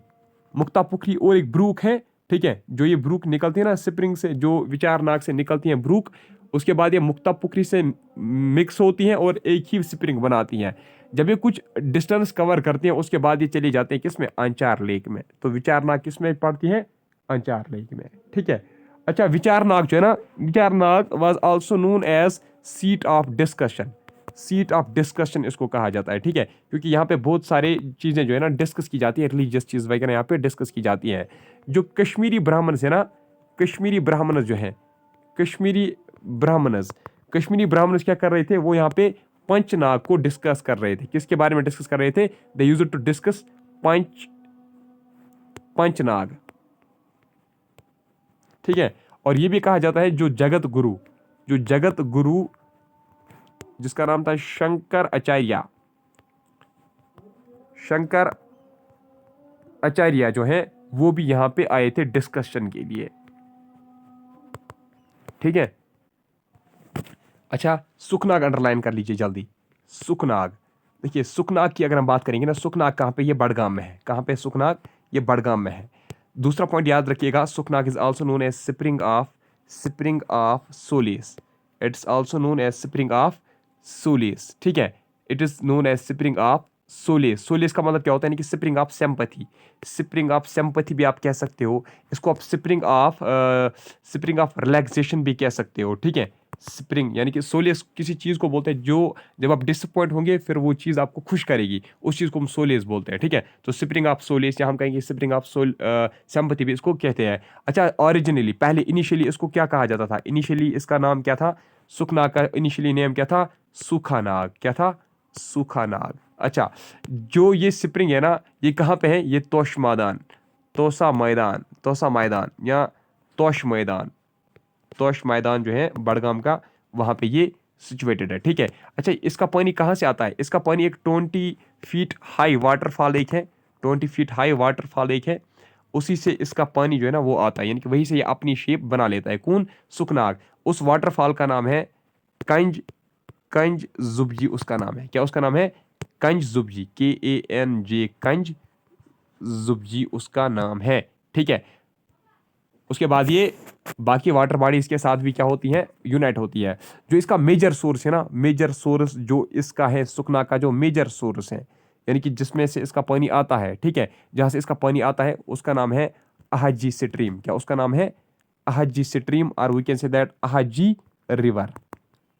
मुक्ता पुखरी और एक ब्रूक है, ठीक है। जो ये ब्रूक निकलती है ना स्प्रिंग से, जो विचारनाग से निकलती है ब्रूक, उसके बाद ये मुक्ता पुखरी से मिक्स होती हैं और एक ही स्प्रिंग बनाती हैं। जब ये कुछ डिस्टेंस कवर करती हैं उसके बाद ये चले जाते हैं किसमें? अंचार लेक में। तो विचारनाग किस में पड़ती है? अंचार लेक में, ठीक है। अच्छा, विचारनाग जो है ना, Vicharnag was also known as seat of discussion, seat of discussion इसको कहा जाता है, ठीक है, क्योंकि यहाँ पे बहुत सारे चीज़ें जो है ना डिस्कस की जाती है, रिलीजियस चीज़ वगैरह यहाँ पे डिस्कस की जाती हैं। जो कश्मीरी ब्राह्मण है ना, कश्मीरी ब्राह्मण जो है, कश्मीरी ब्राह्मणस, कश्मीरी ब्राह्मणस क्या कर रहे थे? वो यहाँ पे पंचनाग को डिस्कस कर रहे थे। किसके बारे में डिस्कस कर रहे थे? दे यूज्ड टू डिस्कस पंचनाग, ठीक है। और ये भी कहा जाता है जो जगत गुरु, जो जगत गुरु जिसका नाम था शंकर आचार्य, शंकर आचार्य जो है वो भी यहां पे आए थे डिस्कशन के लिए, ठीक है। अच्छा, सुखनाग अंडरलाइन कर लीजिए जल्दी। सुखनाग, देखिए सुखनाग की अगर हम बात करेंगे ना, सुखनाग कहाँ पे? ये बड़गाम में है। कहाँ पे सुखनाग? ये बड़गाम में है। दूसरा पॉइंट याद रखिएगा, Sukhnag is also known as spring of solace. It's also known as spring of solace, ठीक है। It is known as spring of solace. Solace का मतलब क्या होता है? यानी कि spring of sympathy, spring of sympathy भी आप कह सकते हो इसको। आप स्प्रिंग ऑफ रिलैक्सेशन भी कह सकते हो, ठीक है। स्प्रिंग यानी कि सोलियस किसी चीज़ को बोलते हैं जो जब आप डिसअपॉइंट होंगे फिर वो चीज़ आपको खुश करेगी, उस चीज़ को हम सोलियस बोलते हैं, ठीक है। तो स्प्रिंग ऑफ सोलियस, या हम कहेंगे स्प्रिंग ऑफ सिंपैथी भी इसको कहते हैं। अच्छा, ओरिजिनली पहले इनिशियली इसको क्या कहा जाता था? इनिशियली इसका नाम क्या था? सुखनाग का इनिशियली नेम क्या था? सूखानाग। क्या था? सूखानाग। अच्छा, जो ये स्प्रिंग है ना, ये कहाँ पे है? ये तोश मैदान, तोसा मैदान, तोसा मैदान या तोश मैदान, तोश मैदान जो है बड़गाम का, वहां पे ये सिचुएटेड है, ठीक है। अच्छा, इसका पानी कहाँ से आता है? इसका पानी एक 20 फीट हाई वाटरफॉल एक है, 20 फीट हाई वाटरफॉल एक है, उसी से इसका पानी जो है ना वो आता है, यानी कि वहीं से ये अपनी शेप बना लेता है। कौन? सुखनाग। उस वाटरफॉल का नाम है कंज, कंज जुबजी उसका नाम है। क्या उसका नाम है? कंज जुबजी, KANJ, कंज जुबजी उसका नाम है, ठीक है। उसके बाद ये बाकी वाटर बॉडी इसके साथ भी क्या होती है? यूनाइट होती है। जो इसका मेजर सोर्स है ना, मेजर सोर्स जो इसका है सुखना का, जो मेजर सोर्स है यानी कि जिसमें से इसका पानी आता है, ठीक है, जहां से इसका पानी आता है उसका नाम है अहाजी स्ट्रीम। क्या उसका नाम है? अहाजी स्ट्रीम, और we can say that Ahaji river,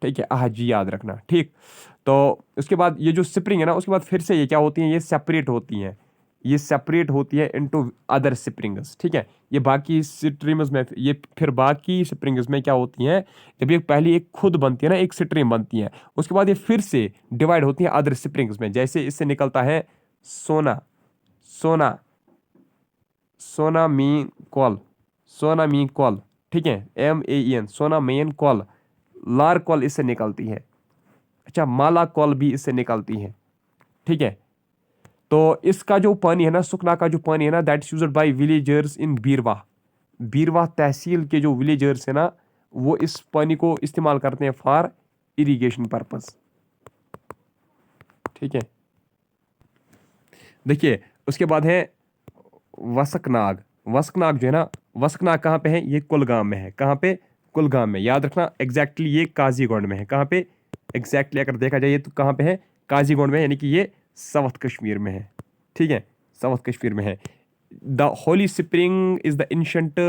ठीक है। अहाजी याद रखना, ठीक। तो उसके बाद ये जो स्प्रिंग है ना, उसके बाद फिर से ये क्या होती हैं? ये सेपरेट होती हैं, ये सेपरेट होती है इनटू अदर स्प्रिंग्स, ठीक है। ये बाकी स्ट्रीम्स में, ये फिर बाकी स्प्रिंग्स में क्या होती हैं? जब ये पहली एक खुद बनती है ना, एक स्ट्रीम बनती है, उसके बाद ये फिर से डिवाइड होती है अदर स्प्रिंग्स में। जैसे इससे निकलता है सोना, सोना, सोना मीन कॉल, सोना मीन कॉल, ठीक है, MAEN, सोना मीन कॉल, लार कॉल इससे निकलती है। अच्छा, माला कॉल भी इससे निकलती है, ठीक है। तो इसका जो पानी है ना, सुखना का जो पानी है ना, that is used by villagers in Birwa, Birwa tehsil के जो विलेजर्स है ना, वो इस पानी को इस्तेमाल करते हैं फॉर इरिगेशन पर्पस, ठीक है। देखिए उसके बाद है वसकनाग, वसकनाग जो है ना, वसकनाग कहाँ पे है, ये कुलगाम में है। कहाँ पे, कुलगाम में, याद रखना एग्जैक्टली ये काजीगुंड में है। कहाँ पे एग्जैक्टली अगर देखा जाए तो कहाँ पे है, काजीगुंड में, यानी कि ये साउथ कश्मीर में है, ठीक है, साउथ कश्मीर में है। The Holi spring is the ancient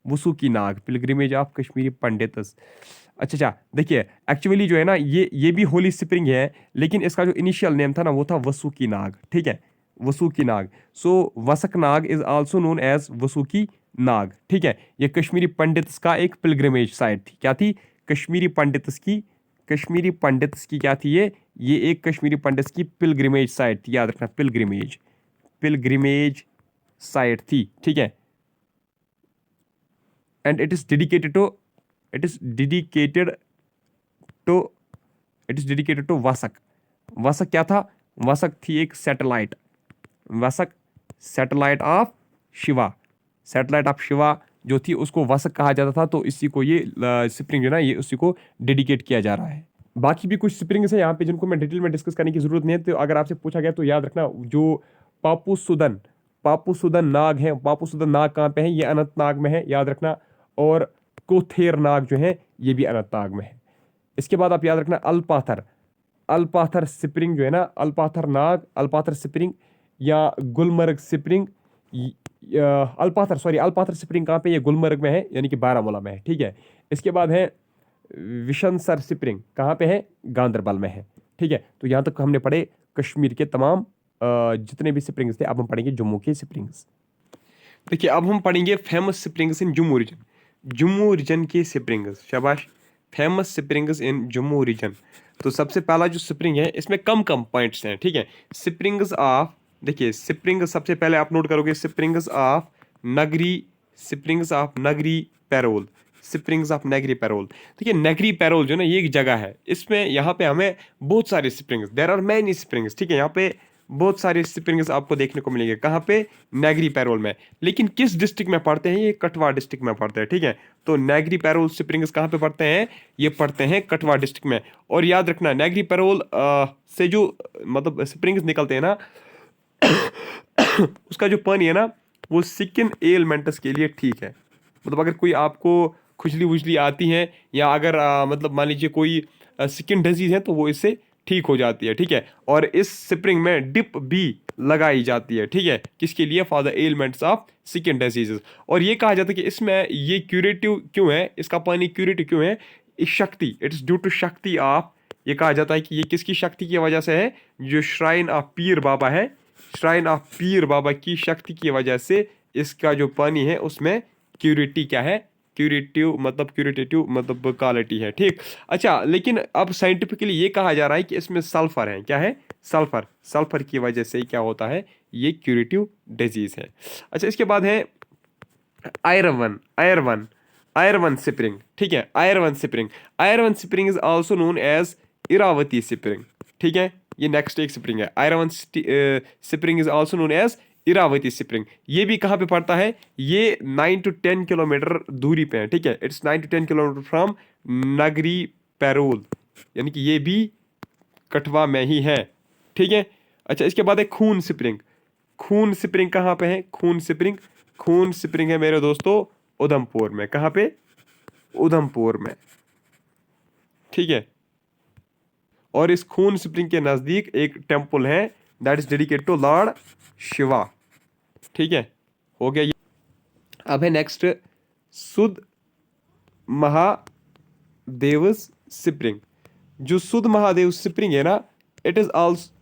Vasuki Nag pilgrimage of Kashmiri pandits. अच्छा अच्छा, देखिए एक्चुअली जो है ना, ये भी होली स्प्रिंग है, लेकिन इसका जो इनिशियल नेम था ना, वो था वसुकी नाग, ठीक है, Vasuki Nag. So Vasak Nag is also known as Vasuki Nag, ठीक है। ये कश्मीरी पंडित्स का एक पिलग्रिमेज साइट थी। क्या थी, कश्मीरी पंडित्स की, कश्मीरी पंडित्स की क्या थी ये एक कश्मीरी पंडित्स की पिलग्रिमेज साइट थी, याद रखना, पिलग्रिमेज, पिलग्रिमेज साइट थी, ठीक है। And it is dedicated to, it is dedicated to, it is dedicated to Vasak. Vasak क्या था, वसक थी एक satellite, Vasak satellite of Shiva, satellite of Shiva जो थी उसको वसक कहा जाता था। तो इसी को ये स्प्रिंग जो ना, ये उसी को डेडिकेट किया जा रहा है। बाकी भी कुछ स्प्रिंग्स है यहाँ पे जिनको मैं डिटेल में डिस्कस करने की जरूरत नहीं है। तो अगर आपसे पूछा गया तो याद रखना, जो पापूसुदन, पापूसुदन नाग है, पापूसुदन नाग कहाँ पे है, ये अनंतनाग में है, याद रखना। और कोथेर नाग जो है ये भी अनंतनाग में है। इसके बाद आप याद रखना अल्पाथर, अल्पाथर स्प्रिंग जो है ना, अल्पाथर नाग, अल्पाथर स्प्रिंग या गुलमर्ग स्प्रिंग, अल्पाथर, सॉरी, अल्पाथर स्प्रिंग कहाँ पे, ये गुलमर्ग में है, यानी कि बारामूला में है, ठीक है। इसके बाद है विशनसर स्प्रिंग, कहाँ पे है, गांधरबल में है, ठीक है। तो यहाँ तक हमने पढ़े कश्मीर के तमाम जितने भी स्प्रिंग्स थे। अब हम पढ़ेंगे जम्मू के स्प्रिंग्स। देखिए अब हम पढ़ेंगे famous springs in Jammu region, Jammu region के स्प्रिंग्स, शाबाश, famous springs in Jammu region. तो सबसे पहला जो स्प्रिंग है इसमें कम कम पॉइंट्स हैं, ठीक है। स्प्रिंग्स ऑफ, देखिए स्प्रिंग सबसे पहले आप नोट करोगे, springs of Nagri, springs of Nagri Parole, springs of Nagri Parole. देखिए नेगरी पैरोल जो ना, ये एक जगह है, इसमें यहाँ पे हमें बहुत सारे springs, there are many springs, ठीक है, यहाँ पे बहुत सारे स्प्रिंग्स आपको देखने को मिलेंगे। कहाँ पे, नेगरी पैरोल में। लेकिन किस डिस्ट्रिक्ट में पड़ते हैं, ये कठवा डिस्ट्रिक्ट में पड़ते हैं, ठीक है। तो नेगरी पैरोल स्प्रिंग्स कहाँ पे पड़ते हैं, ये पड़ते हैं कठवा डिस्ट्रिक्ट में। और याद रखना नेगरी पैरोल से जो मतलब स्प्रिंग्स निकलते हैं ना उसका जो पानी है ना, वो स्किन एलिमेंट्स के लिए ठीक है। मतलब अगर कोई आपको खुजली वुजली आती है, या अगर मतलब मान लीजिए कोई स्किन डिजीज है, तो वो इससे ठीक हो जाती है, ठीक है। और इस स्प्रिंग में डिप भी लगाई जाती है, ठीक है, किसके लिए, for the elements of skin diseases. और ये कहा जाता है कि इसमें ये क्यूरेटिव क्यों है, इसका पानी क्यूरेटिव क्यों है, इस शक्ति, इट्स ड्यू टू शक्ति ऑफ, ये कहा जाता है कि ये किसकी शक्ति की वजह से है, जो श्राइन ऑफ पीर बाबा है, श्राइन ऑफ पीर बाबा की शक्ति की वजह से इसका जो पानी है उसमें क्यूरिटी क्या है, क्यूरेटिव मतलब क्यूरेटिव मतलब क्वालिटी है, ठीक। अच्छा, लेकिन अब साइंटिफिकली ये कहा जा रहा है कि इसमें सल्फर है, क्या है, सल्फर, सल्फर की वजह से क्या होता है, ये क्यूरेटिव डिजीज है। अच्छा, इसके बाद है आयरवन, आयरवन, आयरवन स्प्रिंग, ठीक है, Ayravan spring, Ayravan spring is also known as Iravati spring, ठीक है। ये नेक्स्ट एक स्प्रिंग है, Ayravan spring is also known as Iravati spring. ये भी कहाँ पे पड़ता है, ये 9 to 10 किलोमीटर दूरी पे है, ठीक है, इट्स 9 to 10 किलोमीटर फ्रॉम नगरी पैरोल, यानी कि ये भी कठवा में ही है, ठीक है। अच्छा, इसके बाद है खून स्प्रिंग, खून स्प्रिंग कहाँ पे है, खून स्प्रिंग, खून स्प्रिंग है मेरे दोस्तों उधमपुर में। कहाँ पे, उधमपुर में, ठीक है। और इस खून स्प्रिंग के नजदीक एक टेम्पल है, that is dedicated to lord Shiva, ठीक है, हो गया ये। अब है नेक्स्ट सुध महादेव स्प्रिंग। जो सुध महादेव स्प्रिंग है ना, इट इज आल्सो,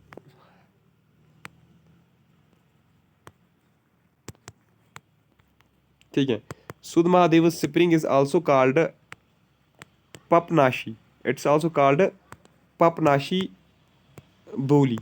ठीक है, Sudh Mahadev spring is also called Papnashi, it's also called Papnashi Bowli,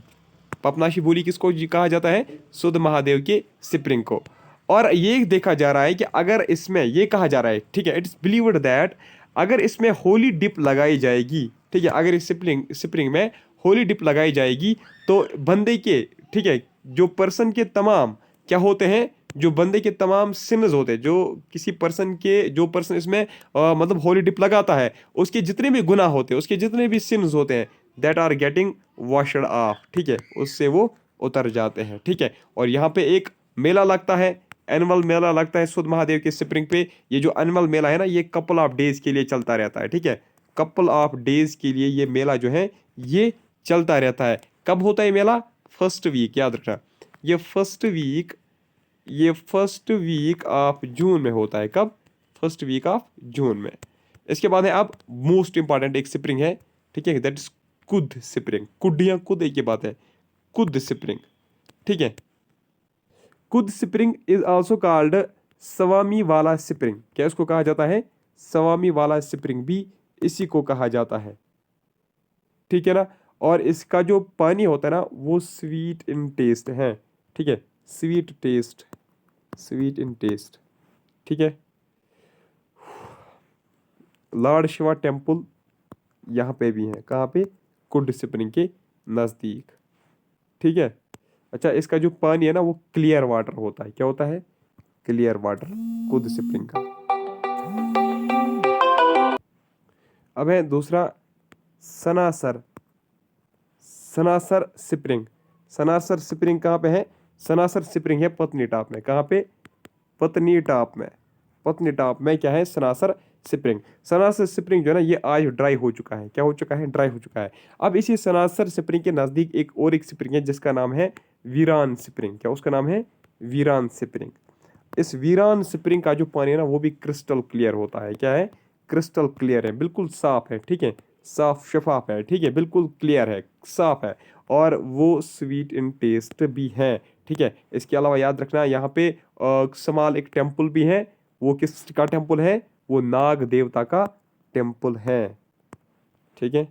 Papnashi बोली किसको कहा जाता है? सुध महादेव के स्प्रिंग को। और ये देखा जा रहा है कि अगर इसमें ये कहा जा रहा है, ठीक है, इट्स बिलीव्ड दैट अगर इसमें होली डिप लगाई जाएगी, ठीक है, अगर इस स्प्रिंग में होली डिप लगाई जाएगी तो बंदे के, ठीक है, जो पर्सन के तमाम क्या होते हैं, जो बंदे के तमाम सिन्स होते हैं, जो किसी पर्सन के, जो पर्सन इसमें मतलब होली डिप लगाता है, उसके जितने भी गुनाह होते हैं, उसके जितने भी सिन्स होते हैं, that are getting washed off, ठीक है, उससे वो उतर जाते हैं, ठीक है। और यहाँ पे एक मेला लगता है, एनुअल मेला लगता है सुध महादेव के स्प्रिंग पे। ये जो एनुअल मेला है ना, ये कपल ऑफ डेज के लिए चलता रहता है, ठीक है, कपल ऑफ डेज के लिए ये मेला जो है ये चलता रहता है। कब होता है मेला? फर्स्ट वीक, याद रखना, ये फर्स्ट वीक ऑफ जून में होता है। कब? फर्स्ट वीक ऑफ जून में। इसके बाद है अब मोस्ट इंपॉर्टेंट एक स्प्रिंग है, ठीक है, दैट इज कुद स्प्रिंग। कुड या कुद एक ही बात है, कुद स्प्रिंग, ठीक है। कुद स्प्रिंग इज आल्सो कॉल्ड स्वामी वाला स्प्रिंग। क्या इसको कहा जाता है? स्वामी वाला स्प्रिंग भी इसी को कहा जाता है, ठीक है ना। और इसका जो पानी होता है ना वो स्वीट इन टेस्ट है, ठीक है, स्वीट इन टेस्ट, ठीक है। लॉर्ड शिवा टेम्पल यहाँ पे भी है, कहाँ पे? कुड स्प्रिंग के नज़दीक, ठीक है। अच्छा, इसका जो पानी है ना वो क्लियर वाटर होता है। क्या होता है? क्लियर वाटर, कुद स्प्रिंग का। अब है दूसरा सनासर स्प्रिंग। सनासर स्प्रिंग कहाँ पे है? सनासर स्प्रिंग है पत्नीटॉप में। कहाँ पे? पत्नीटॉप में क्या है? सनासर स्प्रिंग। सनासर स्प्रिंग जो है ना ये आज ड्राई हो चुका है। क्या हो चुका है? ड्राई हो चुका है। अब इसी सनासर स्प्रिंग के नज़दीक एक और एक स्प्रिंग है जिसका नाम है वीरान स्प्रिंग। क्या उसका नाम है? वीरान स्प्रिंग। इस वीरान स्प्रिंग का जो पानी है ना वो भी क्रिस्टल क्लियर होता है। क्या है? क्रिस्टल क्लियर है, बिल्कुल साफ है, ठीक है, साफ शफाफ है, ठीक है, बिल्कुल क्लियर है, साफ है, और वो स्वीट इन टेस्ट भी है, ठीक है। इसके अलावा याद रखना यहाँ पे समाल एक टेम्पल भी है। वो किसका टेम्पल है? वो नाग देवता का टेम्पल है, ठीक है।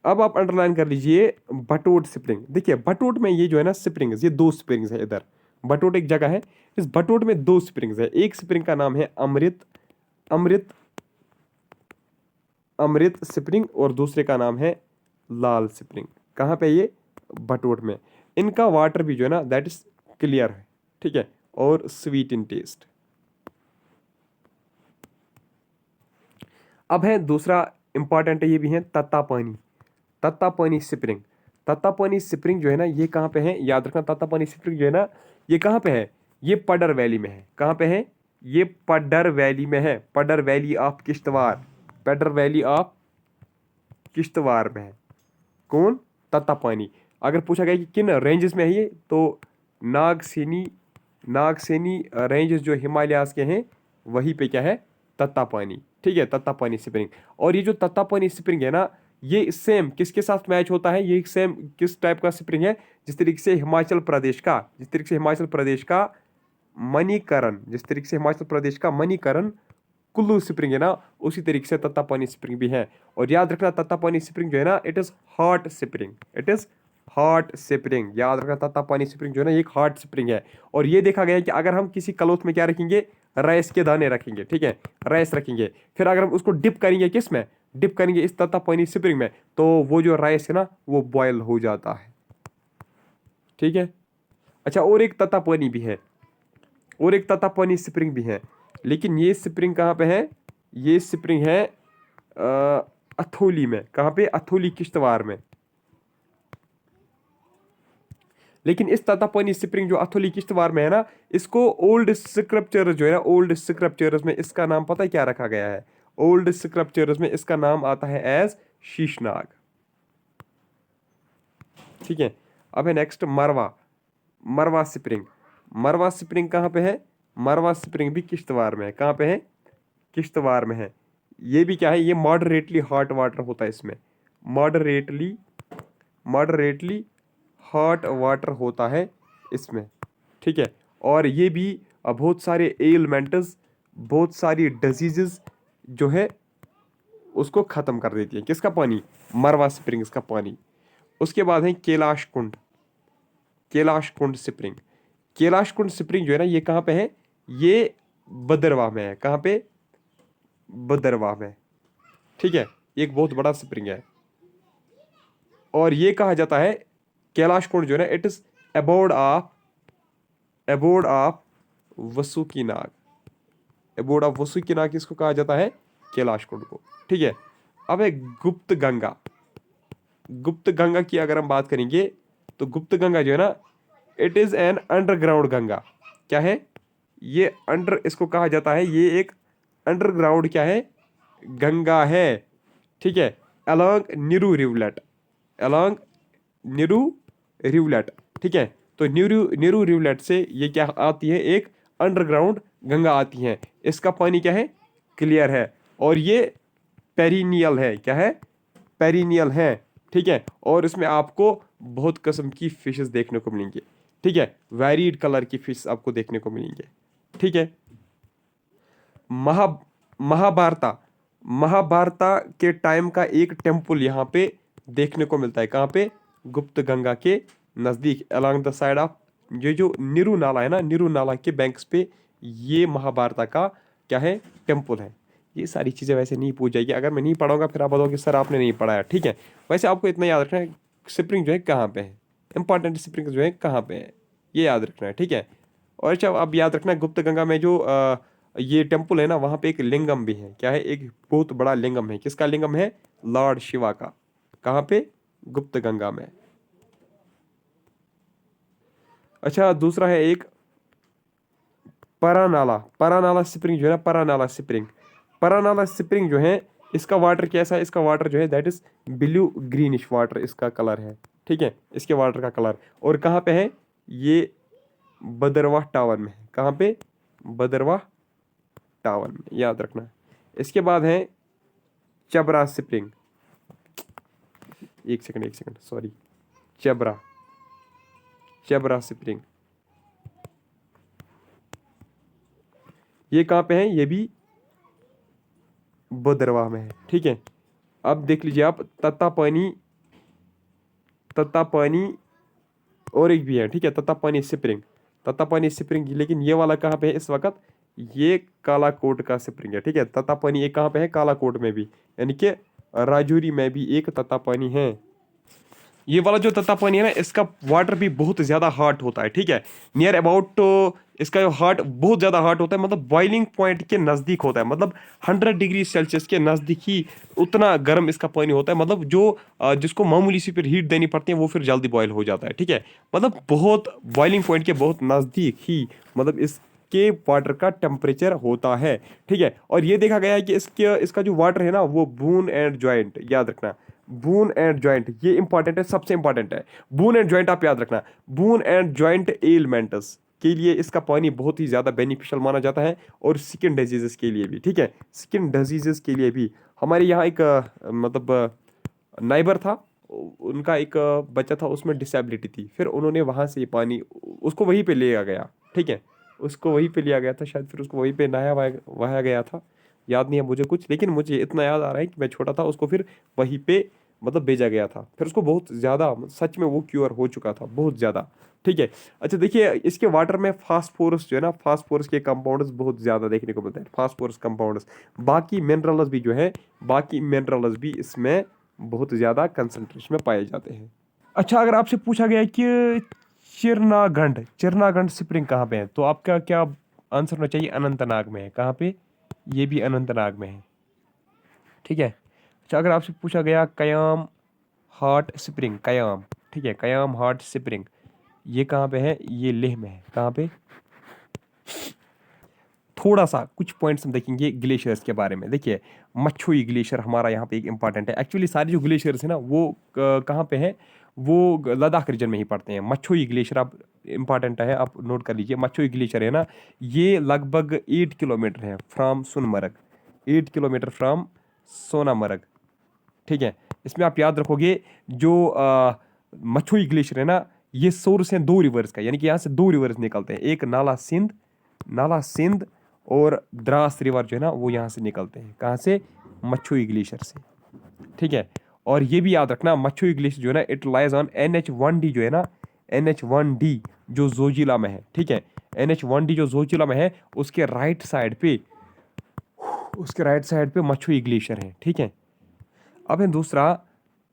अब आप अंडरलाइन कर लीजिए बटोट स्प्रिंग। देखिए बटोट में ये जो है ना स्प्रिंग्स, ये दो स्प्रिंग्स है इधर। बटोट एक जगह है, इस बटोट में दो स्प्रिंग्स है। एक स्प्रिंग का नाम है अमृत स्प्रिंग और दूसरे का नाम है लाल स्प्रिंग। कहाँ पे? ये बटोट में। इनका वाटर भी जो है ना दैट इज क्लियर है, ठीक है, और स्वीट इन टेस्ट। अब है दूसरा इंपॉर्टेंट, ये भी है तत्तापानी स्प्रिंग। तत्तापानी स्प्रिंग जो है ना ये कहाँ पे है? याद रखना, तत्तापानी स्प्रिंग जो है ना ये कहाँ पे है? ये पडर वैली में है। कहाँ पे है? ये पडर वैली में है, Padar valley of Kishtwar, Padar valley of Kishtwar में है। कौन? तत्तापानी। अगर पूछा गया कि किन रेंजेस में है ये, तो नागसेनी रेंजेस जो हिमालयाज के हैं वहीं पे क्या है? तत्तापानी, ठीक है, तत्तापानी स्प्रिंग। और ये जो तत्तापानी स्प्रिंग है ना ये सेम किसके साथ मैच होता है? ये सेम किस टाइप का स्प्रिंग है? जिस तरीके से हिमाचल प्रदेश का मणिकरण कुल्लू स्प्रिंग है ना, उसी तरीके से तत्तापानी स्प्रिंग भी है। और याद रखना तत्तापानी स्प्रिंग जो है ना इट इज हॉट स्प्रिंग, याद रखना तत्तापानी स्प्रिंग जो है ना एक हॉट स्प्रिंग है। और ये देखा गया है कि अगर हम किसी क्लॉथ में क्या रखेंगे? राइस के दाने रखेंगे, ठीक है, राइस रखेंगे, फिर अगर हम उसको डिप करेंगे, किस में डिप करेंगे? इस तत्तापानी स्प्रिंग में, तो वो जो राइस है ना वो बॉयल हो जाता है, ठीक है। अच्छा, और एक तत्तापानी स्प्रिंग भी है, लेकिन ये स्प्रिंग कहाँ पे है? ये स्प्रिंग है अथोली में। कहाँ पे? अथोली किश्तवाड़ में। लेकिन इस तत्तापानी स्प्रिंग जो अथोली किश्तवाड़ में है ना इसको ओल्ड स्क्रिप्चर्स जो है ना, ओल्ड स्क्रिप्चर्स में इसका नाम पता है क्या रखा गया है? ओल्ड स्क्रिप्चर्स में इसका नाम आता है एज शीशनाग, ठीक है। अब है नेक्स्ट मरवा स्प्रिंग कहाँ पे है? मरवा स्प्रिंग भी किश्तवाड़ में है। कहाँ पे है? किश्तवाड़ में है। ये भी क्या है? ये मॉडरेटली हॉट वाटर होता है इसमें, मॉडरेटली हॉट वाटर होता है इसमें, ठीक है। और ये भी बहुत सारे एलिमेंट्स, बहुत सारी डिजीजेस जो है उसको ख़त्म कर देती है। किसका पानी? मरवा स्प्रिंग्स का पानी। उसके बाद है कैलाश कुंड, कैलाश कुंड स्प्रिंग। कैलाश कुंड स्प्रिंग जो है ना ये कहाँ पे है, ये भद्रवाह में है। कहाँ पे, भद्रवाह में, ठीक है। एक बहुत बड़ा स्प्रिंग है और ये कहा जाता है कैलाश कुंड जो है ना, it is abode of Vasukinag, abode of Vasukinag इसको कहा जाता है, कैलाश कुंड को, ठीक है। अब है गुप्त गंगा। गुप्त गंगा की अगर हम बात करेंगे तो गुप्त गंगा जो है ना, it is an underground Ganga. क्या है ये, अंडर इसको कहा जाता है, ये एक अंडरग्राउंड क्या है, गंगा है, ठीक है। अलोंग निरू रिवलेट, अलोंग निरू रिवलेट, ठीक है। तो निरू रिवलेट से ये क्या आती है, एक अंडरग्राउंड गंगा आती है। इसका पानी क्या है, क्लियर है और ये पेरिनियल है। क्या है, पेरिनियल है, ठीक है। और इसमें आपको बहुत किस्म की फिशेस देखने को मिलेंगे, ठीक है। वेरीड कलर की फिश आपको देखने को मिलेंगे, ठीक है। महा महाभारता, महाभारता के टाइम का एक टेम्पल यहाँ पे देखने को मिलता है। कहाँ पे, गुप्त गंगा के नज़दीक, अलोंग द साइड ऑफ, ये जो निरू नाला है ना, निरू नाला के बैंक्स पे ये महाभारता का क्या है, टेम्पल है। ये सारी चीज़ें वैसे नहीं पूछ जाएगी, अगर मैं नहीं पढ़ाऊंगा फिर आप बताओगे सर आपने नहीं पढ़ाया, ठीक है। वैसे आपको इतना याद रखना है, स्प्रिंग जो है कहाँ पे है, इंपॉर्टेंट स्प्रिंग जो है कहाँ पे है, ये याद रखना है, ठीक है। और अच्छा अब याद रखना है, गुप्त गंगा में जो ये टेम्पल है ना, वहाँ पे एक लिंगम भी है। क्या है, एक बहुत बड़ा लिंगम है। किसका लिंगम है, लॉर्ड शिवा का। कहाँ पे, गुप्त गंगा में। अच्छा दूसरा है एक परानाला, परानाला स्प्रिंग जो है ना, परानाला स्प्रिंग, परानाला स्प्रिंग जो है इसका वाटर कैसा है, इसका वाटर जो है that is blue greenish water इसका कलर है, ठीक है, इसके वाटर का कलर। और कहाँ पे है ये, भद्रवाह टावर में। कहाँ पे, भद्रवाह टावर में, याद रखना। इसके बाद है चबरा स्प्रिंग, एक सेकंड सॉरी, चबरा, चबरा स्प्रिंग, ये कहाँ पे है, ये भी भद्रवाह में है, ठीक है। अब देख लीजिए आप, तत्तापानी, तत्तापानी और एक भी है, ठीक है, तत्तापानी स्प्रिंग, तत्तापानी स्प्रिंग। लेकिन ये वाला कहाँ पे है इस वक्त, ये कालाकोट का स्प्रिंग है, ठीक है। तत्तापानी एक कहाँ पे है, कालाकोट में भी, यानी कि राजौरी में भी एक तत्तापानी है। ये वाला जो तत्तापानी है ना, इसका वाटर भी बहुत ज़्यादा हॉट होता है, ठीक है। नियर अबाउट इसका जो हॉट बहुत ज़्यादा हॉट होता है, मतलब बॉइलिंग पॉइंट के नज़दीक होता है, मतलब 100 डिग्री सेल्सियस के नज़दीक ही उतना गर्म इसका पानी होता है। मतलब जो जिसको मामूली सी फिर हीट देनी पड़ती है वो फिर जल्दी बॉयल हो जाता है, ठीक है। मतलब बहुत बॉइलिंग पॉइंट के बहुत नज़दीक ही मतलब इसके वाटर का टेम्परेचर होता है, ठीक है। और ये देखा गया है कि इसका जो वाटर है ना, वो बून एंड जॉइंट, याद रखना, बून एंड जॉइंट ये इंपॉर्टेंट है, सबसे इंपॉर्टेंट है। बून एंड जॉइंट आप याद रखना, बून एंड जॉइंट एलिमेंट्स के लिए इसका पानी बहुत ही ज़्यादा बेनिफिशियल माना जाता है, और स्किन डिजीजेस के लिए भी, ठीक है, स्किन डिजीजेस के लिए भी। हमारे यहाँ एक मतलब नाइबर था, उनका एक बच्चा था, उसमें डिसेबिलिटी थी, फिर उन्होंने वहाँ से ये पानी उसको वहीं पे लिया गया, ठीक है, उसको वहीं पे लिया गया था, शायद फिर उसको वहीं पे नहाया वहाया गया था, याद नहीं है मुझे कुछ, लेकिन मुझे इतना याद आ रहा है कि मैं छोटा था, उसको फिर वहीं पे मतलब भेजा गया था, फिर उसको बहुत ज़्यादा सच में वो क्योर हो चुका था, बहुत ज़्यादा, ठीक है। अच्छा देखिए, इसके वाटर में फास्फोरस जो है ना, फास्फोरस के कंपाउंड्स बहुत ज़्यादा देखने को मिलते हैं, फास्फोरस कंपाउंड्स। बाकी मिनरल्स भी जो है, बाकी मिनरल्स भी इसमें बहुत ज़्यादा कंसंट्रेशन में पाए जाते हैं। अच्छा अगर आपसे पूछा गया कि चिरनागंड, चिरनागंड स्प्रिंग कहाँ पे है, तो आपका क्या आंसर होना चाहिए, अनंतनाग में है। कहाँ पे, ये भी अनंतनाग में है, ठीक है। अच्छा अगर आपसे पूछा गया कयाम हॉट स्प्रिंग, कयाम, ठीक है, कयाम हॉट स्प्रिंग, ये कहाँ पे है, ये लेह में है। कहाँ पे, थोड़ा सा कुछ पॉइंट्स हम देखेंगे ग्लेशियर्स के बारे में। देखिए मच्छोई ग्लेशियर हमारा यहाँ पे एक इंपॉर्टेंट है। एक्चुअली सारे जो ग्लेशियर्स हैं ना वो कहाँ पे हैं, वो लद्दाख रीजन में ही पड़ते हैं। मच्छोई ग्लेशियर आप इंपॉर्टेंट है, आप नोट कर लीजिए। मच्छोई ग्लेशियर है ना, ये लगभग 8 किलोमीटर है from Sonamarg, 8 kilometre from Sonamarg, ठीक है। इसमें आप याद रखोगे जो मच्छोई ग्लेशियर है ना, ये सोर्स है 2 रिवर्स का, यानी कि यहाँ से 2 रिवर्स निकलते हैं, एक नाला सिंध, नाला सिंध, और द्रास रिवर जो है ना वो यहाँ से निकलते हैं। कहाँ से, मच्छोई ग्लेशियर से, ठीक है। और ये भी याद रखना मछुई ग्लेशियर जो है ना इट लाइज ऑन NH1D जो है ना, NH1D जो जोजिला में है, ठीक है, NH1D जो जोजिला में है उसके राइट साइड पे मछुई ग्लेशियर है, ठीक है। अब है दूसरा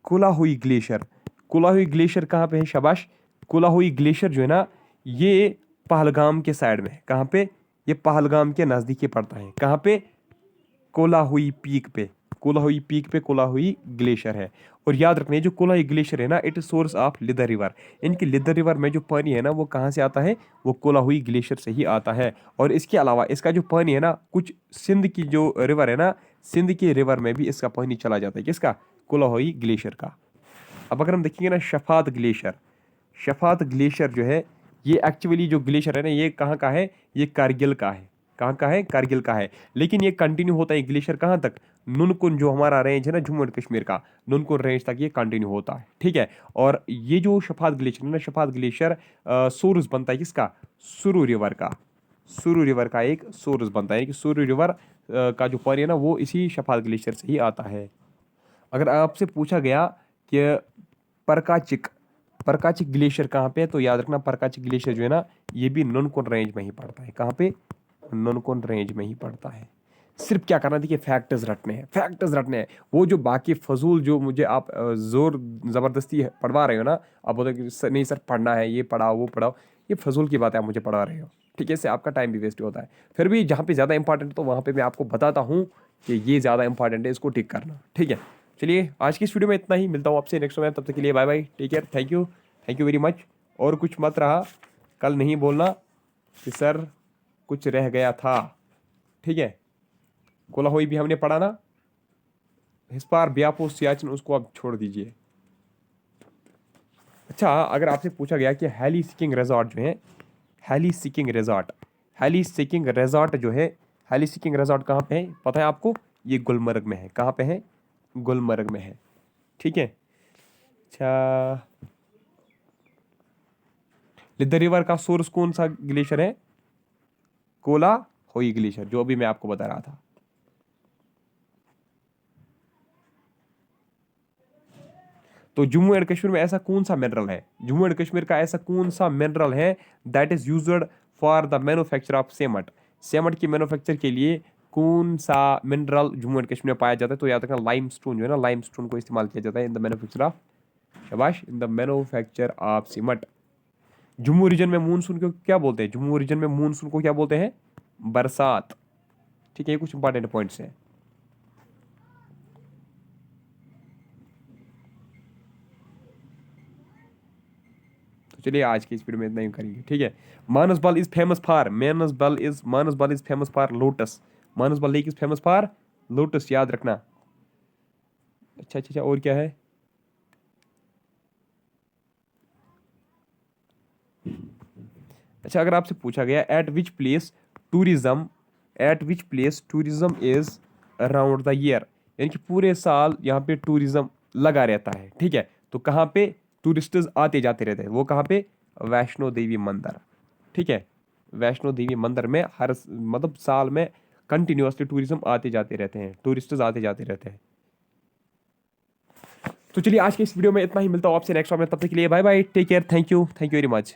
कोलाहुई ग्लेशियर। कोलाहुई ग्लेशियर कहाँ पे है शाबाश? कोलाहुई ग्लेशियर जो है ना ये पहलगाम के साइड में है। कहाँ पे? ये पहलगाम के नज़दीक ही पड़ता है। कहाँ पे? कोलाहुई पीक पे। कोलाहुई पीक पे कोलाहुई ग्लेशियर है। और याद रखना जो कोलाहुई ग्लेशियर है ना it is source of Lidder river. इनकी लिदर रिवर में जो पानी है ना वो कहाँ से आता है? वो कोलाहुई ग्लेशियर से ही आता है। और इसके अलावा इसका जो पानी है ना कुछ सिंध की जो रिवर है ना, सिंध की रिवर में भी इसका पानी चला जाता है। किसका? कोलाहुई ग्लेशियर का। अब अगर हम देखेंगे ना शफात ग्लेशियर, शफात ग्लेशियर जो है ये एक्चुअली जो ग्लेशियर है ना ये कहाँ का है? ये कारगिल का है। कहाँ का है? कारगिल का है। लेकिन ये कंटिन्यू होता है ग्लेशियर कहाँ तक? नुनकुन जो हमारा रेंज है ना जम्मू एंड कश्मीर का, नुनकुन रेंज तक ये कंटिन्यू होता है, ठीक है। और ये जो शफात ग्लेशियर है ना, शफात ग्लेशियर सोर्स बनता है किसका? सुरु रिवर का। सुरु रिवर का एक सोर्स बनता है कि सुरु रिवर का जो पानी है ना वो इसी शफात ग्लेशियर से ही आता है। अगर आपसे पूछा गया कि परकाचिक, परकाचिक ग्लेशियर कहाँ पे है, तो याद रखना परकाचिक ग्लेशियर जो है ना ये भी नुनकुन रेंज में ही पड़ता है। कहाँ पे? नुनकुन रेंज में ही पड़ता है। सिर्फ क्या करना देखिए फैक्टर्स रटने हैं, फैक्टर्स रटने हैं। वो जो बाकी फजूल जो मुझे आप जोर ज़बरदस्ती पढ़वा रहे हो ना, आप बोलते कि नहीं सर पढ़ना है, ये पढ़ाओ वो पढ़ाओ, ये फजूल की बात है आप मुझे पढ़ा रहे हो, ठीक है। इससे आपका टाइम भी वेस्ट होता है। फिर भी जहाँ पे ज़्यादा इंपॉर्टेंट है तो वहाँ पे मैं आपको बताता हूँ कि ये ज़्यादा इंपॉर्टेंट है, इसको टिक करना, ठीक है। चलिए आज की इस वीडियो में इतना ही, मिलता हूँ आपसे नेक्स्ट में, तब तक के लिए bye bye, take care, thank you very much. और कुछ मत रहा, कल नहीं बोलना कि सर कुछ रह गया था, ठीक है। कोलाहोई भी हमने पढ़ा ना, इस बार ब्यापो सियाचिन उसको आप छोड़ दीजिए। अच्छा अगर आपसे पूछा गया कि हेली सीकिंग रिजॉर्ट जो है, heli skiing resort, heli skiing resort जो है, हेली सीकिंग रिजॉर्ट कहाँ पे है पता है आपको? ये गुलमर्ग में है। कहाँ पे है? गुलमर्ग में है, ठीक है। अच्छा लिदर रिवर का सोर्स कौन सा ग्लेशियर है? कोलाहोई ग्लेशियर, जो अभी मैं आपको बता रहा था। तो जम्मू एंड कश्मीर में ऐसा कौन सा मिनरल है, जम्मू एंड कश्मीर का ऐसा कौन सा मिनरल है that is used for the manufacture of cement? Cement की मैन्युफैक्चर के लिए कौन सा मिनरल जम्मू एंड कश्मीर में पाया जाता है? तो याद रखना लाइमस्टोन जो है ना, लाइमस्टोन को इस्तेमाल किया जाता है इन द मैन्युफैक्चर ऑफ, शाबाश, in the manufacture of cement. Jammu region में मूनसून को क्या बोलते हैं? जम्मू रीजन में मूनसून को क्या बोलते हैं? बरसात, ठीक है। ये कुछ इंपॉर्टेंट पॉइंट्स हैं। तो चलिए आज की इस वीडियो में इतना ही करेंगे, ठीक है। Manasbal is famous for, Manasbal is famous for lotus, Manasbal lake is famous for lotus, याद रखना। अच्छा अच्छा अच्छा, और क्या है? अच्छा अगर आपसे पूछा गया eight which place tourism is around the year, यानी कि पूरे साल यहाँ पे टूरिज्म लगा रहता है, ठीक है। तो कहाँ पे टूरिस्ट्स आते जाते रहते हैं? वो कहाँ पे? वैष्णो देवी मंदिर, ठीक है। वैष्णो देवी मंदिर में हर मतलब साल में कंटिन्यूअसली टूरिज्म आते जाते रहते हैं, टूरिस्ट्स आते जाते रहते हैं। तो चलिए आज के इस वीडियो में इतना ही, मिलता हूँ आपसे नेक्स्ट में, तब तक के लिए bye bye, take care, thank you very much.